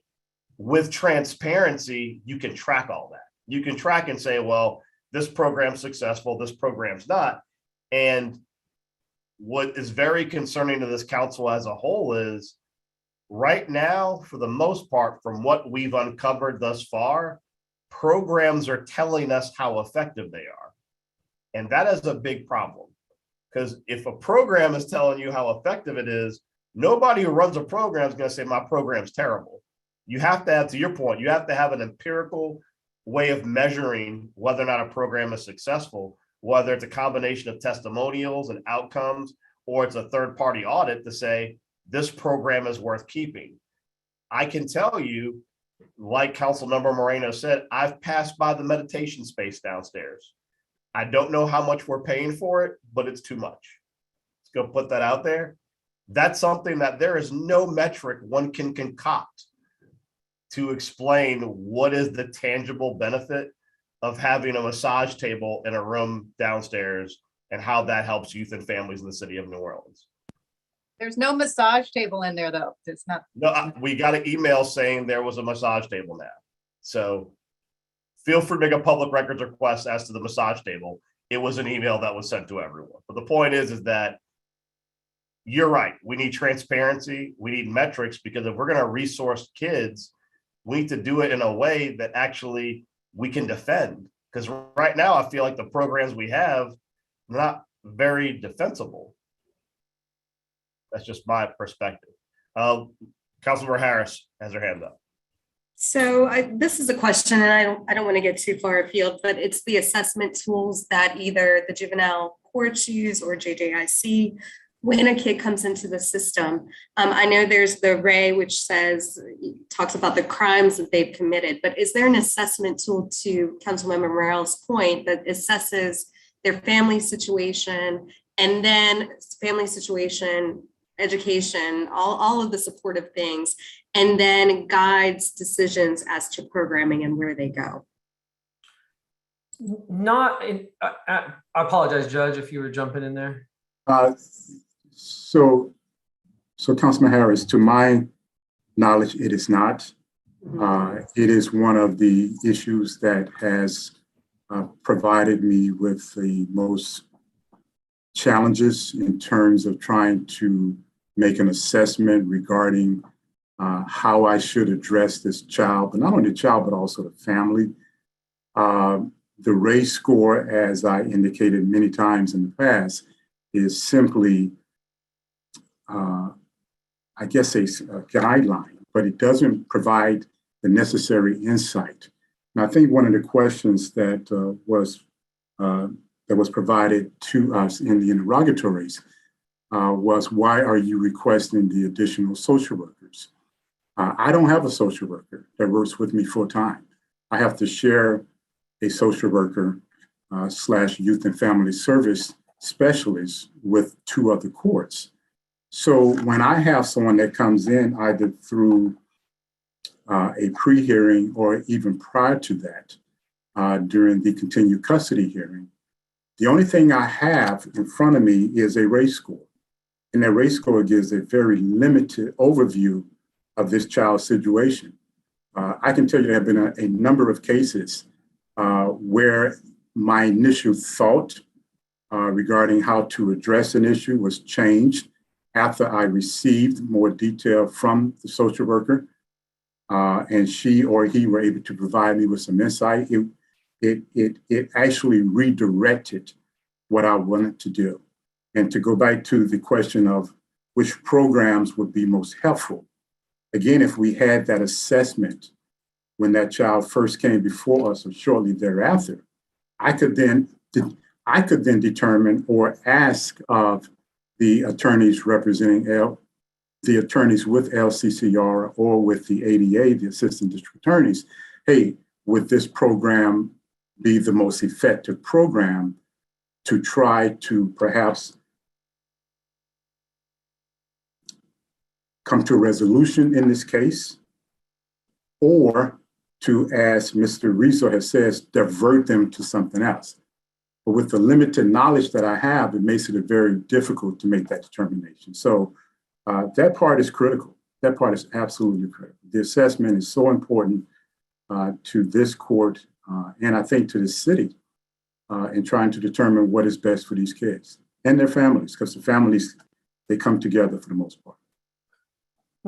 with transparency, you can track all that. You can track and say, well, this program's successful, this program's not. And what is very concerning to this council as a whole is right now, for the most part, from what we've uncovered thus far, programs are telling us how effective they are. And that is a big problem, because if a program is telling you how effective it is, nobody who runs a program is going to say my program's terrible. You have to have, to your point, you have to have an empirical way of measuring whether or not a program is successful, whether it's a combination of testimonials and outcomes, or it's a third-party audit to say this program is worth keeping. I can tell you, like Councilmember Moreno said, I've passed by the meditation space downstairs. I don't know how much we're paying for it, but it's too much. Let's go put that out there. That's something that there is no metric one can concoct to explain what is the tangible benefit of having a massage table in a room downstairs and how that helps youth and families in the city of New Orleans. There's no massage table in there, though. It's not. No, we got an email saying there was a massage table now. So feel free to make a public records request as to the massage table. It was an email that was sent to everyone. But the point is that you're right. We need transparency. We need metrics, because if we're going to resource kids, we need to do it in a way that actually we can defend. Because right now, I feel like the programs we have are not very defensible. That's just my perspective. Councilmember Harris has her hand up. So this is a question, and I don't want to get too far afield, but it's the assessment tools that either the juvenile courts use or JJIC when a kid comes into the system. I know there's the RAY, which talks about the crimes that they've committed, but is there an assessment tool, to Councilmember Morell's point, that assesses their family situation, and then family situation, education, all of the supportive things, and then guides decisions as to programming and where they go? I apologize, Judge, if you were jumping in there. So Councilman Harris, to my knowledge, it is not. It is one of the issues that has provided me with the most challenges in terms of trying to make an assessment regarding how I should address this child, but not only the child, but also the family. The RACE score, as I indicated many times in the past, is simply, I guess, a guideline, but it doesn't provide the necessary insight. And I think one of the questions that was provided to us in the interrogatories was, why are you requesting the additional social workers? I don't have a social worker that works with me full time. I have to share a social worker / youth and family service specialist with 2 other courts. So when I have someone that comes in either through a pre-hearing or even prior to that, during the continued custody hearing, the only thing I have in front of me is a RACE score. And that RACE score gives a very limited overview of this child's situation. I can tell you there have been a number of cases where my initial thought regarding how to address an issue was changed after I received more detail from the social worker, and she or he were able to provide me with some insight. It actually redirected what I wanted to do. And to go back to the question of which programs would be most helpful, again, if we had that assessment when that child first came before us or shortly thereafter, I could then determine or ask of the attorneys representing the attorneys with LCCR or with the ADA, the assistant district attorneys, hey, would this program be the most effective program to try to perhaps come to a resolution in this case, or to, as Mr. Rizzo has said, divert them to something else. But with the limited knowledge that I have, it makes it very difficult to make that determination. So that part is critical. That part is absolutely critical. The assessment is so important to this court and I think to the city in trying to determine what is best for these kids and their families, because the families, they come together for the most part.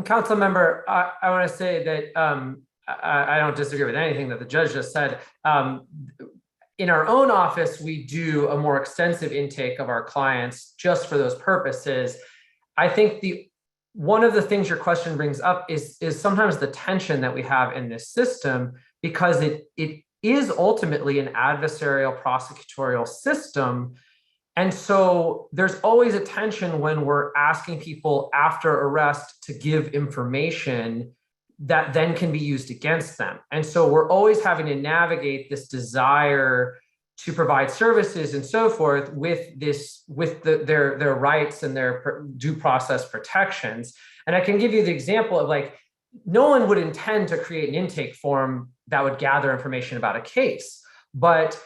Council member, I want to say that I don't disagree with anything that the judge just said. in our own office, we do a more extensive intake of our clients just for those purposes. I think one of the things your question brings up is sometimes the tension that we have in this system, because it is ultimately an adversarial prosecutorial system. And so there's always a tension when we're asking people after arrest to give information that then can be used against them. And so we're always having to navigate this desire to provide services and so forth with their rights and their due process protections. And I can give you the example of, like, no one would intend to create an intake form that would gather information about a case, but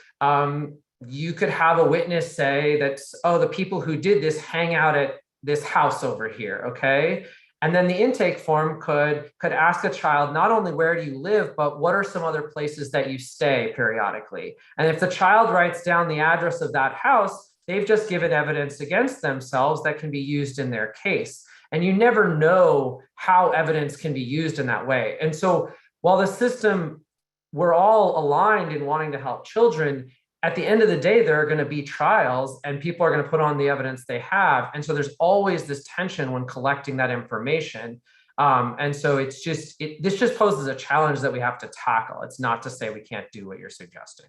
you could have a witness say that, oh, the people who did this hang out at this house over here, okay? And then the intake form could ask a child, not only where do you live, but what are some other places that you stay periodically? And if the child writes down the address of that house, they've just given evidence against themselves that can be used in their case. And you never know how evidence can be used in that way. And so while the system, we're all aligned in wanting to help children, at the end of the day, there are going to be trials and people are going to put on the evidence they have. And so there's always this tension when collecting that information. And so this just poses a challenge that we have to tackle. It's not to say we can't do what you're suggesting.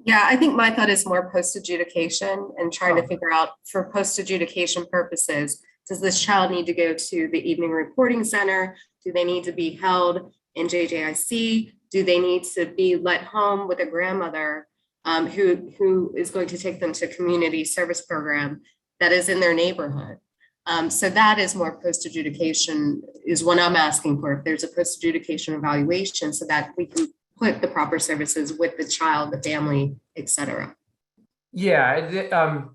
Yeah, I think my thought is more post-adjudication and trying to figure out, for post-adjudication purposes, does this child need to go to the evening reporting center? Do they need to be held in JJIC? Do they need to be let home with a grandmother who is going to take them to a community service program that is in their neighborhood? So that is more post-adjudication is what I'm asking for. If there's a post-adjudication evaluation so that we can put the proper services with the child, the family, et cetera. Yeah,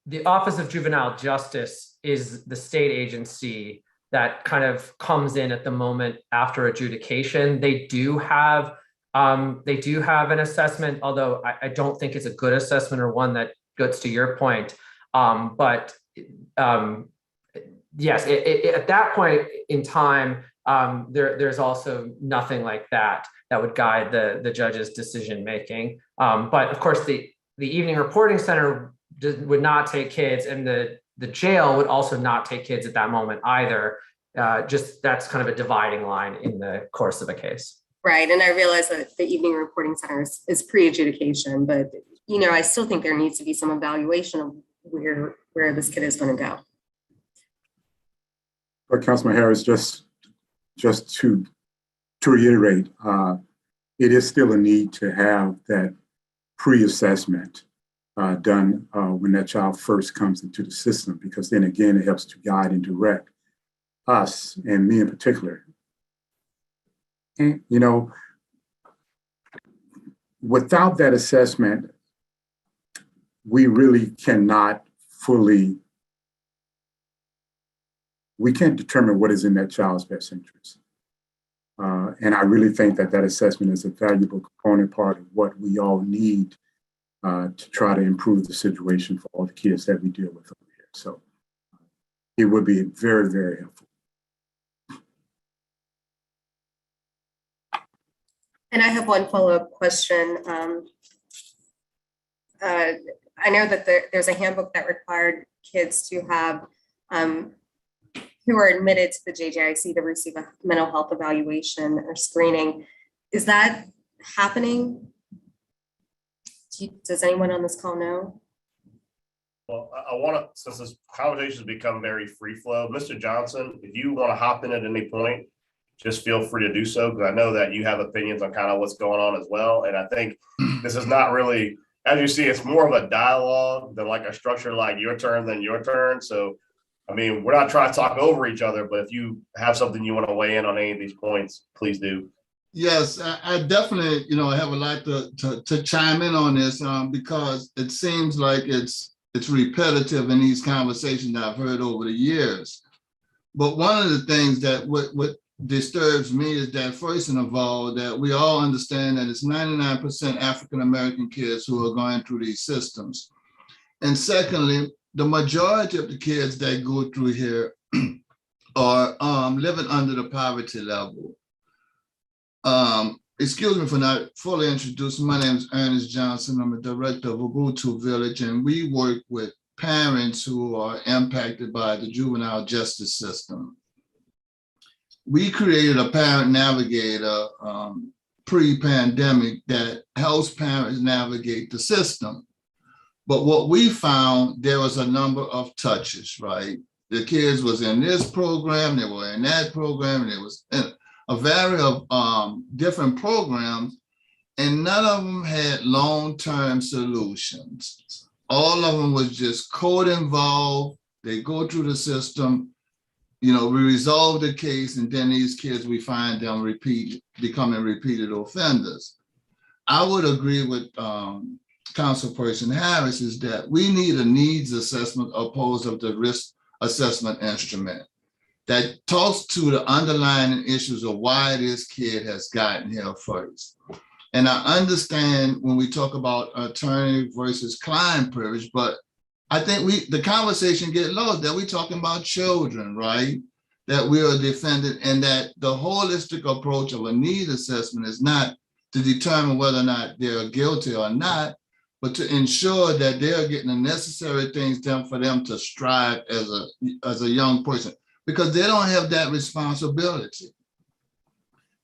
the Office of Juvenile Justice is the state agency that kind of comes in at the moment after adjudication. They do have an assessment, although I don't think it's a good assessment or one that gets to your point. But yes, at that point in time, there's also nothing like that would guide the judge's decision making. But of course, the evening reporting center would not take kids, and the jail would also not take kids at that moment either. Just that's kind of a dividing line in the course of a case. Right, and I realize that the evening reporting center is pre-adjudication, but I still think there needs to be some evaluation of where this kid is going to go. But Councilman Harris, just to reiterate, it is still a need to have that pre-assessment done when that child first comes into the system, because then again, it helps to guide and direct us, and me in particular. And, without that assessment, we really cannot we can't determine what is in that child's best interest. And I really think that assessment is a valuable component part of what we all need to try to improve the situation for all the kids that we deal with over here. So it would be very, very helpful. And I have one follow-up question. I know that there's a handbook that required kids to have, who are admitted to the JJIC, to receive a mental health evaluation or screening. Is that happening? Does anyone on this call know? Well, I want to, since this conversation has become very free flow, Mr. Johnson, if you want to hop in at any point, just feel free to do so, because I know that you have opinions on kind of what's going on as well. And I think this is not really, as you see, it's more of a dialogue than like a structure like your turn than your turn. So, I mean, we're not trying to talk over each other, but if you have something you want to weigh in on any of these points, please do. Yes, I definitely, have a lot to chime in on this because it seems like it's repetitive in these conversations I've heard over the years. But one of the things that what disturbs me is that first of all, that we all understand that it's 99% African-American kids who are going through these systems. And secondly, the majority of the kids that go through here are living under the poverty level. excuse me for not fully introducing. My name is Ernest Johnson. I'm a director of Ubuntu Village, and we work with parents who are impacted by the juvenile justice system. We created a parent navigator pre-pandemic that helps parents navigate the system. But what we found, there was a number of touches, right? The kids was in this program, they were in that program, and it was in a variety of different programs, and none of them had long-term solutions. All of them was just code involved. They go through the system, we resolve the case, and then these kids, we find them becoming repeated offenders. I would agree with Councilperson Harris is that we need a needs assessment opposed to the risk assessment instrument that talks to the underlying issues of why this kid has gotten here first. And I understand when we talk about attorney versus client privilege, but I think the conversation get lost that we're talking about children, right? That we are defended, and that the holistic approach of a need assessment is not to determine whether or not they're guilty or not, but to ensure that they're getting the necessary things done for them to strive as a young person, because they don't have that responsibility.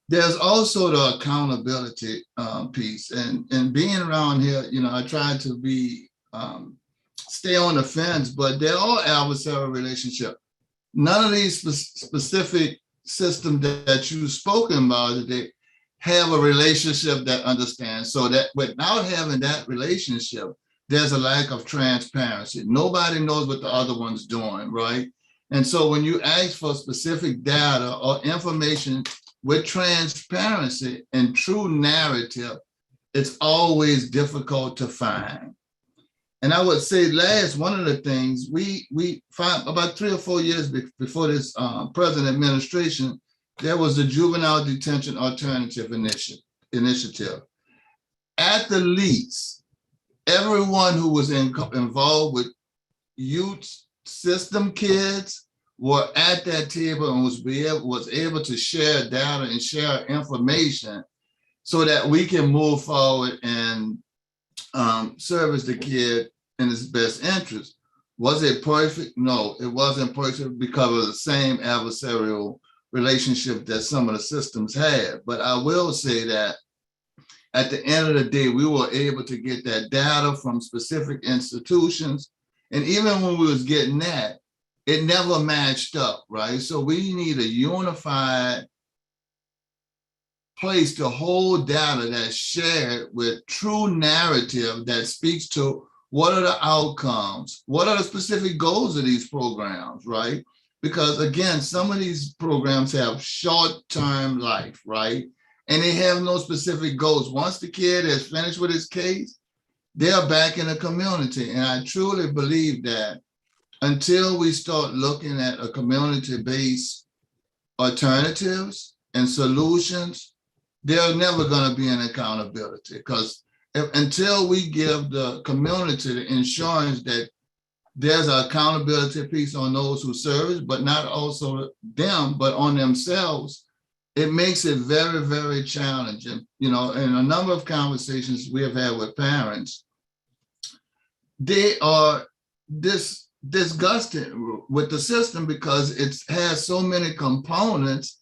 There's also the accountability piece, and being around here, I try to be stay on the fence, but they're all adversarial relationship. None of these specific systems that you've spoken about today have a relationship that understands. So that without having that relationship, there's a lack of transparency. Nobody knows what the other one's doing, right? And so when you ask for specific data or information with transparency and true narrative, it's always difficult to find. And I would say one of the things we found about 3 or 4 years before this present administration, there was the Juvenile Detention Alternative Initiative. At the least, everyone who was involved with youth system kids were at that table and was able to share data and share information so that we can move forward and service the kid in his best interest. Was it perfect? No, it wasn't perfect because of the same adversarial relationship that some of the systems had. But I will say that at the end of the day, we were able to get that data from specific institutions. And even when we was getting that, it never matched up, right? So we need a unified place to hold data that's shared with true narrative that speaks to what are the outcomes, what are the specific goals of these programs, right? Because again, some of these programs have short-term life, right? And they have no specific goals. Once the kid has finished with his case, they're back in the community. And I truly believe that until we start looking at a community-based alternatives and solutions, there's never going to be an accountability, because until we give the community the insurance that there's an accountability piece on those who serve, but not also them, but on themselves, it makes it very, very challenging. In a number of conversations we have had with parents, they are disgusted with the system because it has so many components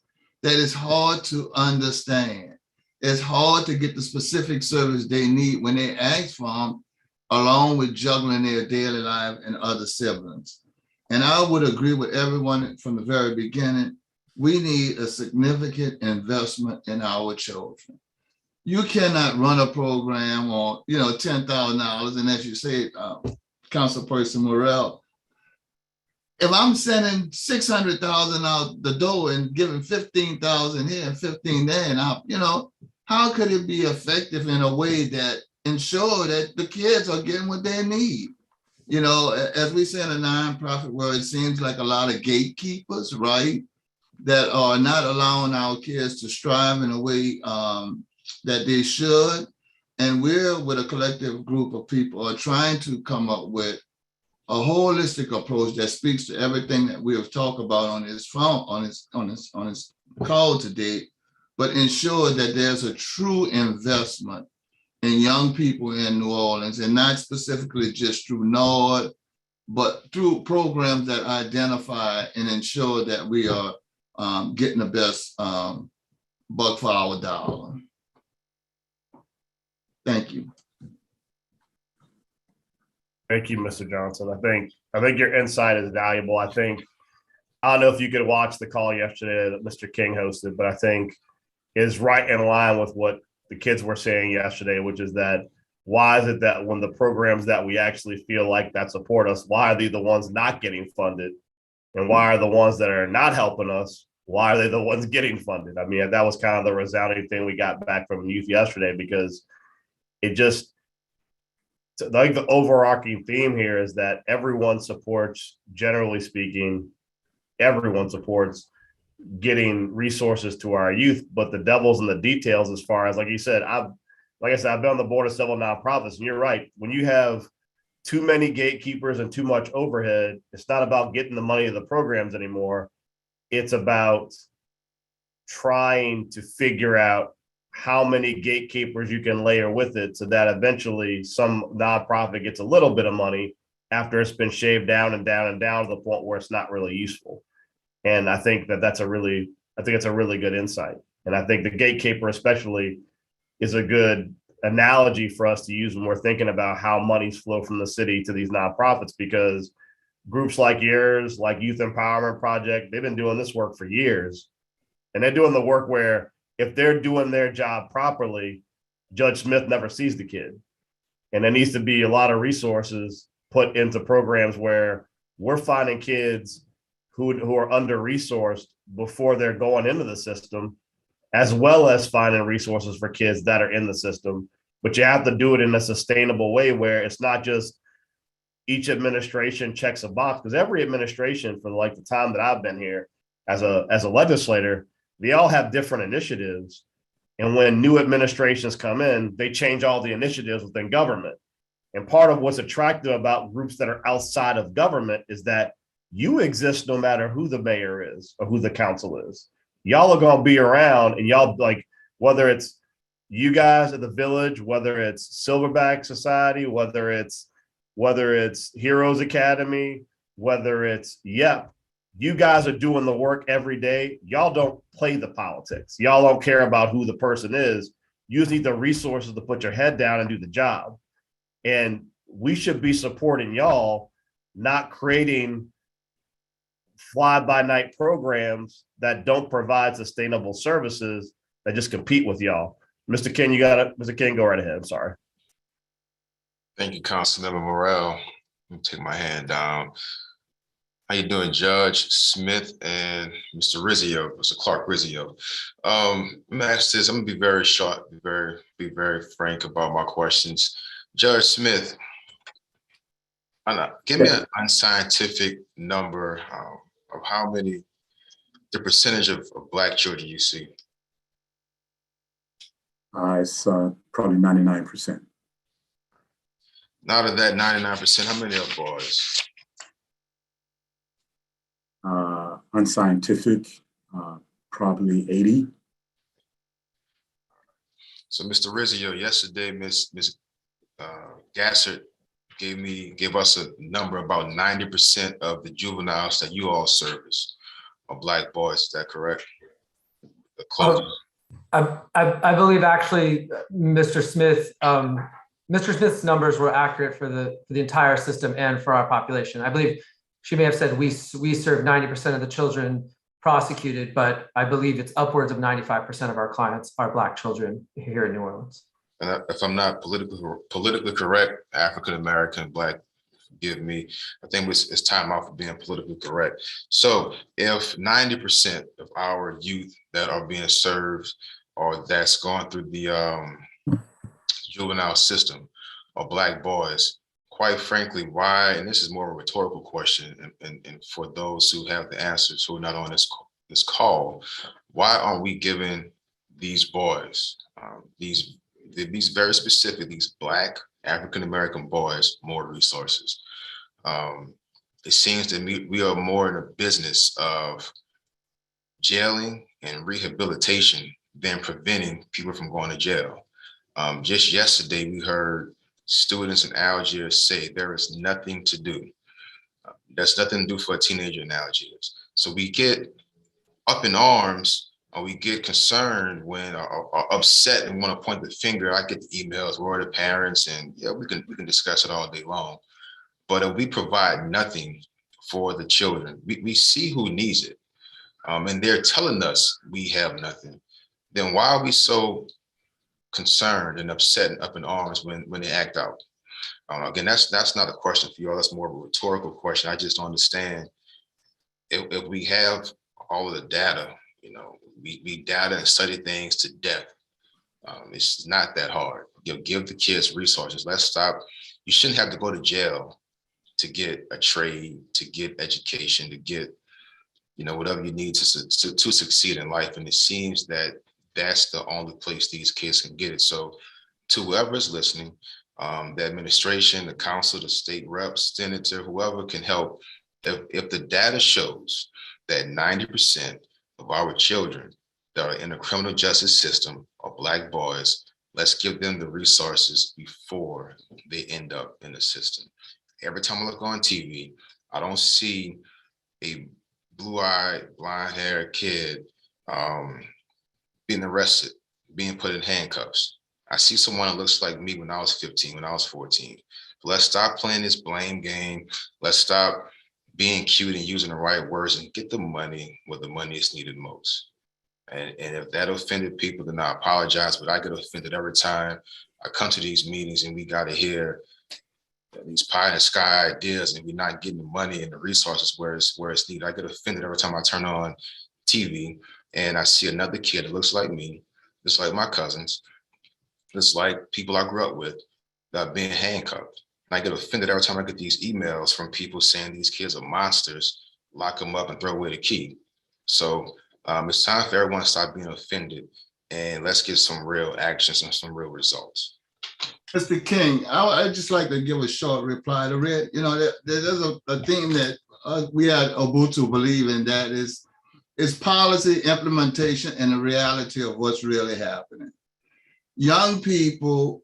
that it's hard to understand. It's hard to get the specific service they need when they ask for them, along with juggling their daily life and other siblings. And I would agree with everyone from the very beginning. We need a significant investment in our children. You cannot run a program on, $10,000. And as you say, Councilperson Morrell, if I'm sending $600,000 out the door and giving $15,000 here and $15,000 there, and how could it be effective in a way that ensure that the kids are getting what they need? As we say in the nonprofit world, it seems like a lot of gatekeepers, right, that are not allowing our kids to strive in a way that they should. And we're with a collective group of people are trying to come up with a holistic approach that speaks to everything that we have talked about on this phone, on this call today, but ensure that there's a true investment in young people in New Orleans, and not specifically just through NORD, but through programs that identify and ensure that we are getting the best buck for our dollar. Thank you. Thank you, Mr. Johnson. I think your insight is valuable. I don't know if you could watch the call yesterday that Mr. King hosted, but I think is right in line with what the kids were saying yesterday, which is that why is it that when the programs that we actually feel like that support us, why are they the ones not getting funded? And why are the ones that are not helping us, why are they the ones getting funded? I mean, that was kind of the resounding thing we got back from youth yesterday, because it just, like the overarching theme here is that everyone supports, generally speaking, everyone supports getting resources to our youth, but the devil's in the details as far as, like you said, I've been on the board of several nonprofits, and you're right. When you have too many gatekeepers and too much overhead, it's not about getting the money of the programs anymore. It's about trying to figure out how many gatekeepers you can layer with it so that eventually some nonprofit gets a little bit of money after it's been shaved down and down and down to the point where it's not really useful. And I think it's a really good insight. And I think the gatekeeper especially is a good analogy for us to use when we're thinking about how monies flow from the city to these nonprofits, because groups like yours, like Youth Empowerment Project, they've been doing this work for years. And they're doing the work where if they're doing their job properly, Judge Smith never sees the kid. And there needs to be a lot of resources put into programs where we're finding kids who are under-resourced before they're going into the system, as well as finding resources for kids that are in the system. But you have to do it in a sustainable way where it's not just each administration checks a box, because every administration for like the time that I've been here as a legislator, they all have different initiatives. And when new administrations come in, they change all the initiatives within government. And part of what's attractive about groups that are outside of government is that you exist no matter who the mayor is or who the council is. Y'all are going to be around, and y'all, like, whether it's you guys at the village, whether it's Silverback Society, whether it's Heroes Academy, whether it's YEP, you guys are doing the work every day. Y'all don't play the politics. Y'all don't care about who the person is. You just need the resources to put your head down and do the job. And we should be supporting y'all, not creating fly-by-night programs that don't provide sustainable services that just compete with y'all. Mr. King, you got it. Mr. King, go right ahead. I'm sorry. Thank you, Councilmember Morrell. Let me take my hand down. How you doing, Judge Smith and Mr. Rizzio, Mr. Clark Rizzio? Let me ask this. I'm gonna be very short, be very frank about my questions. Judge Smith, give me an unscientific number of how many, the percentage of Black children you see. It's probably 99%. Out of that 99%, how many are boys? Unscientific, probably 80. So, Mr. Rizzio, yesterday, Ms. Gassert gave us a number about 90% of the juveniles that you all service are Black boys. Is that correct? The closest. I believe actually, Mr. Smith's numbers were accurate for the entire system and for our population. I believe she may have said we serve 90% of the children prosecuted, but I believe it's upwards of 95% of our clients are Black children here in New Orleans. And if I'm not politically correct, African American, Black, forgive me, I think it's time out for being politically correct. So if 90% of our youth that are being served or that's going through the juvenile system are Black boys, quite frankly, why, and this is more of a rhetorical question, and for those who have the answers who are not on this call, why aren't we giving these boys, these very specific, these Black African-American boys more resources? It seems to me we are more in a business of jailing and rehabilitation than preventing people from going to jail. Just yesterday, we heard students in Algiers say there is nothing to do. There's nothing to do for a teenager in Algiers. So we get up in arms, or we get concerned when or upset and want to point the finger. I get the emails, where are the parents? And yeah, we can discuss it all day long. But if we provide nothing for the children, we see who needs it. And they're telling us we have nothing. Then why are we so concerned and upset and up in arms when they act out? Again, that's not a question for you all. That's more of a rhetorical question. I just don't understand if we have all of the data, we data and study things to death. It's not that hard. Give the kids resources. Let's stop. You shouldn't have to go to jail to get a trade, to get education, to get, whatever you need to succeed in life. And it seems that that's the only place these kids can get it. So to whoever is listening, the administration, the council, the state reps, senator, whoever can help, if the data shows that 90% of our children that are in the criminal justice system are Black boys, let's give them the resources before they end up in the system. Every time I look on TV, I don't see a blue-eyed, blonde-haired kid being arrested, being put in handcuffs. I see someone that looks like me when I was 15, when I was 14. Let's stop playing this blame game. Let's stop being cute and using the right words and get the money where the money is needed most. And if that offended people, then I apologize, but I get offended every time I come to these meetings and we got to hear these pie in the sky ideas and we're not getting the money and the resources where it's needed. I get offended every time I turn on TV and I see another kid that looks like me, just like my cousins, just like people I grew up with, that are being handcuffed. And I get offended every time I get these emails from people saying these kids are monsters, lock them up and throw away the key. So it's time for everyone to stop being offended and let's get some real actions and some real results. Mr. King, I'd just like to give a short reply to Red. There's a theme that we at Ubuntu believe in, that is policy implementation and the reality of what's really happening. Young people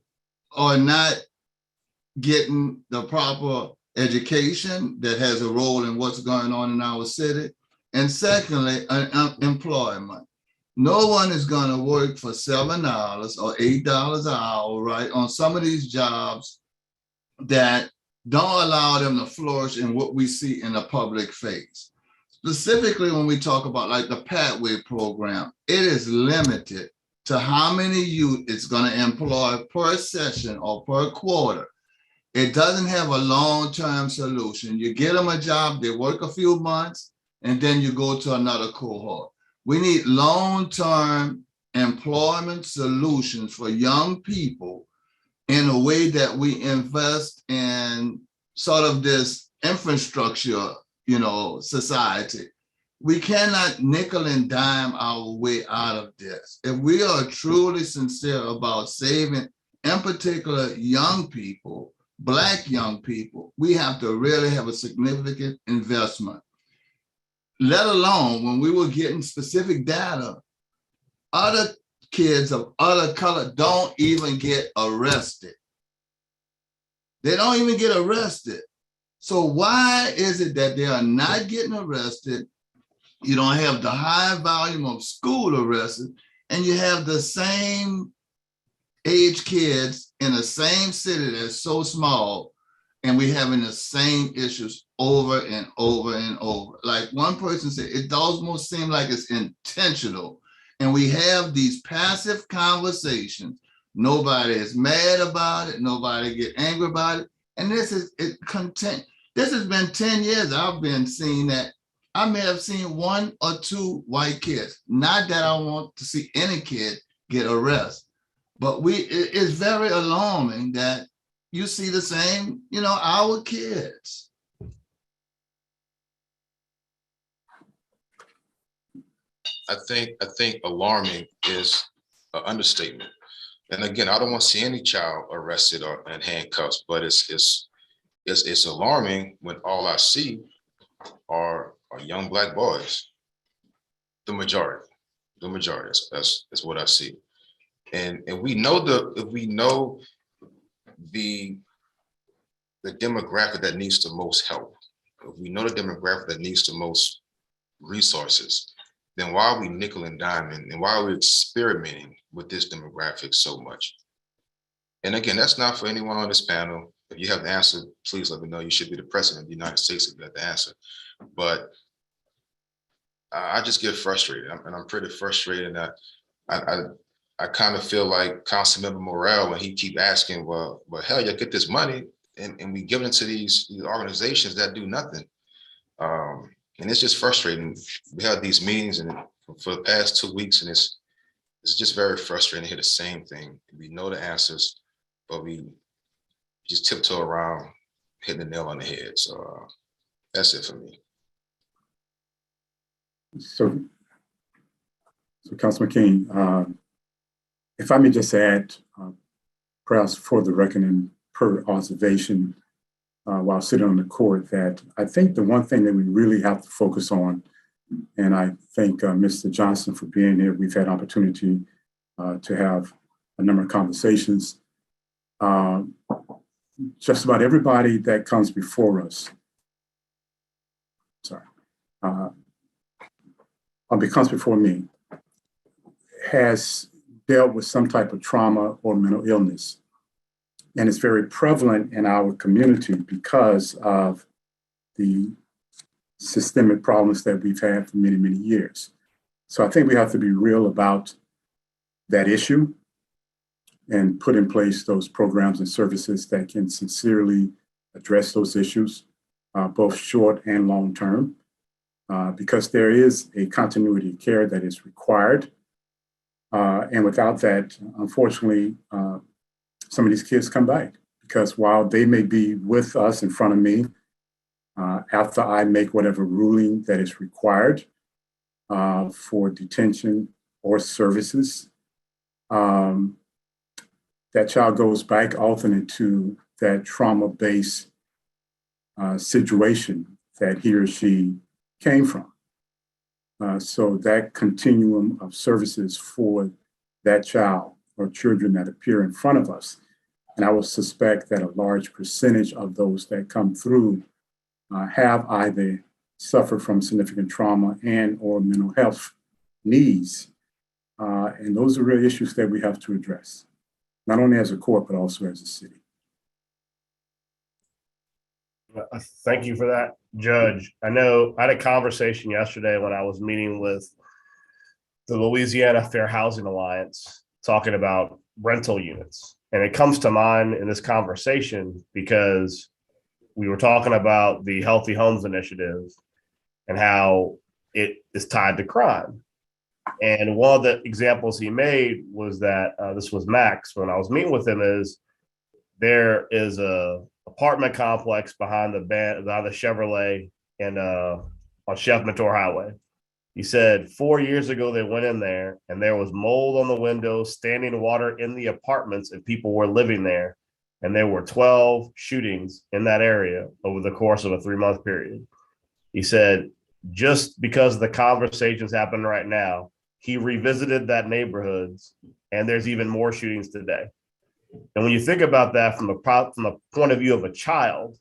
are not getting the proper education that has a role in what's going on in our city. And secondly, employment. No one is going to work for $7 or $8 an hour, right, on some of these jobs that don't allow them to flourish in what we see in the public face. Specifically, when we talk about like the Pathway program, it is limited to how many youth it's going to employ per session or per quarter. It doesn't have a long-term solution. You get them a job, they work a few months, and then you go to another cohort. We need long-term employment solutions for young people in a way that we invest in sort of this infrastructure, society. We cannot nickel and dime our way out of this. If we are truly sincere about saving, in particular, young people, Black young people, we have to really have a significant investment. Let alone when we were getting specific data, other kids of other color don't even get arrested. They don't even get arrested. So why is it that they are not getting arrested? You don't have the high volume of school arrests, and you have the same age kids in the same city that's so small, and we're having the same issues over and over and over. Like one person said, it almost seems like it's intentional. And we have these passive conversations. Nobody is mad about it. Nobody get angry about it. And this has been 10 years I've been seeing that. I may have seen 1 or 2 white kids. Not that I want to see any kid get arrested, but it's very alarming that you see the same, our kids. I think alarming is an understatement. And again, I don't want to see any child arrested or in handcuffs, but it's alarming when all I see are young Black boys, the majority. the majority. That's what I see. And we know the demographic that needs the most help, if we know the demographic that needs the most resources, then why are we nickel and diming, and why are we experimenting with this demographic so much? And again, that's not for anyone on this panel. If you have the answer, please let me know. You should be the president of the United States if you have the answer. But I just get frustrated, and I'm pretty frustrated. And I kind of feel like Councilmember Morrell, when he keep asking, well, hell, you get this money, and we give it to these organizations that do nothing. And it's just frustrating. We have these meetings and for the past 2 weeks, and it's just very frustrating to hear the same thing. We know the answers, but we just tiptoe around hitting the nail on the head. So that's it for me. So Councilman King, if I may just add, perhaps for the record and per observation, while sitting on the court, that I think the one thing that we really have to focus on, and I thank Mr. Johnson for being here. We've had opportunity to have a number of conversations. Just about everybody that comes before us, comes before me, has dealt with some type of trauma or mental illness. And it's very prevalent in our community because of the systemic problems that we've had for many, many years. So I think we have to be real about that issue and put in place those programs and services that can sincerely address those issues, both short and long term, because there is a continuity of care that is required. And without that, unfortunately, some of these kids come back, because while they may be with us in front of me, after I make whatever ruling that is required for detention or services, that child goes back often into that trauma-based situation that he or she came from. So that continuum of services for that child or children that appear in front of us, and I would suspect that a large percentage of those that come through have either suffered from significant trauma and or mental health needs. And those are real issues that we have to address, not only as a court, but also as a city. Thank you for that, Judge. I know I had a conversation yesterday when I was meeting with the Louisiana Fair Housing Alliance, talking about rental units. And it comes to mind in this conversation because we were talking about the Healthy Homes Initiative and how it is tied to crime. And one of the examples he made was that this was Max, when I was meeting with him, is there is a apartment complex behind the Chevrolet and on Chef Mentor Highway. He said 4 years ago they went in there and there was mold on the windows, standing water in the apartments, and people were living there. And there were 12 shootings in that area over the course of a 3-month period. He said, just because the conversations happen right now, he revisited that neighborhoods and there's even more shootings today. And when you think about that from the point of view of a child,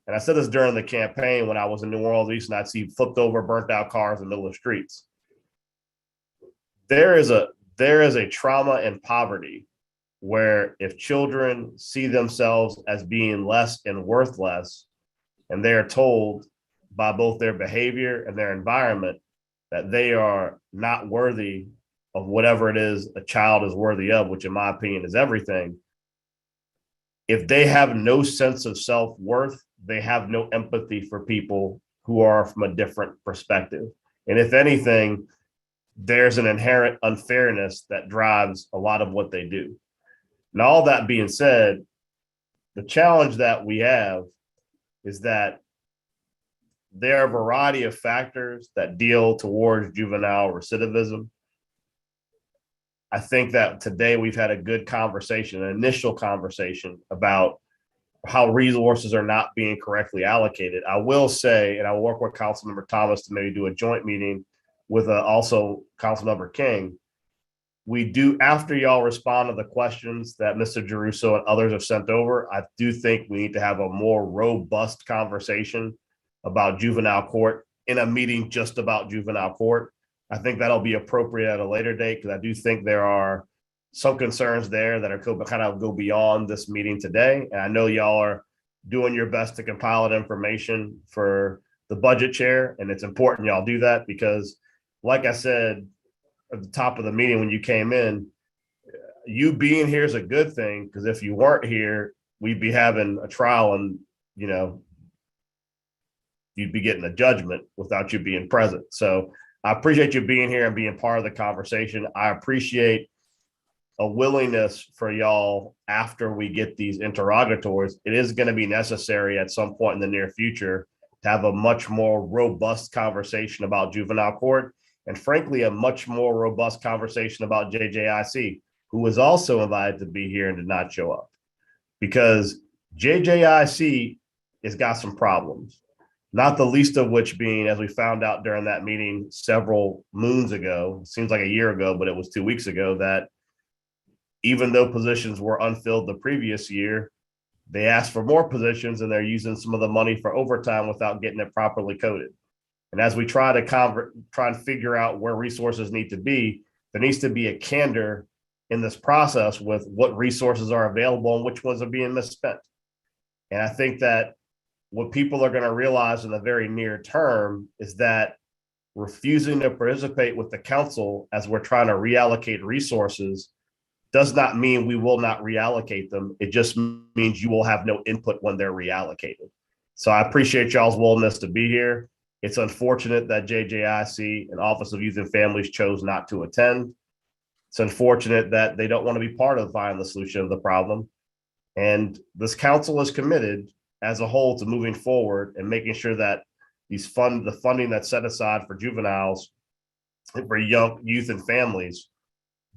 and I said this during the campaign when I was in New Orleans, and I'd see flipped over, burnt out cars in the middle of streets. There is a trauma and poverty where if children see themselves as being less and worth less, and they are told by both their behavior and their environment that they are not worthy of whatever it is a child is worthy of, which in my opinion is everything. If they have no sense of self-worth, they have no empathy for people who are from a different perspective. And if anything, there's an inherent unfairness that drives a lot of what they do. Now, all that being said, the challenge that we have is that there are a variety of factors that deal towards juvenile recidivism. I think that today we've had a good conversation, an initial conversation about how resources are not being correctly allocated. I will say, and I will work with Councilmember Thomas to maybe do a joint meeting with also Councilmember King. We do, after y'all respond to the questions that Mr. Geruso and others have sent over, I do think we need to have a more robust conversation about juvenile court in a meeting just about juvenile court. I think that'll be appropriate at a later date because I do think there are some concerns there that are kind of go beyond this meeting today. And I know y'all are doing your best to compile that information for the budget chair, and it's important y'all do that because, like I said at the top of the meeting when you came in, you being here is a good thing because if you weren't here, we'd be having a trial and, you know, you'd be getting a judgment without you being present. So I appreciate you being here and being part of the conversation. I appreciate a willingness for y'all after we get these interrogatories. It is going to be necessary at some point in the near future to have a much more robust conversation about juvenile court, and frankly, a much more robust conversation about JJIC, who was also invited to be here and did not show up, because JJIC has got some problems, not the least of which being, as we found out during that meeting several moons ago, seems like a year ago, but it was 2 weeks ago, that even though positions were unfilled the previous year, they asked for more positions and they're using some of the money for overtime without getting it properly coded. And as we try and figure out where resources need to be, there needs to be a candor in this process with what resources are available and which ones are being misspent. And I think that what people are going to realize in the very near term is that refusing to participate with the council as we're trying to reallocate resources does not mean we will not reallocate them. It just means you will have no input when they're reallocated. So I appreciate y'all's willingness to be here. It's unfortunate that JJIC and Office of Youth and Families chose not to attend. It's unfortunate that they don't want to be part of finding the solution of the problem. And this council is committed as a whole to moving forward and making sure that the funding that's set aside for juveniles and for young youth and families,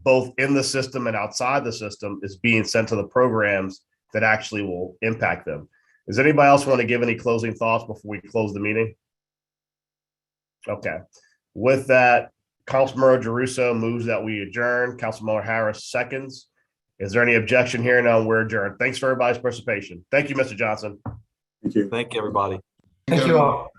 both in the system and outside the system, is being sent to the programs that actually will impact them. Does anybody else want to give any closing thoughts before we close the meeting? Okay. With that, Councilmember Geruso moves that we adjourn. Councilmember Harris seconds. Is there any objection here? No, we're adjourned. Thanks for everybody's participation. Thank you, Mr. Johnson. Thank you. Thank you, everybody. Thank you all.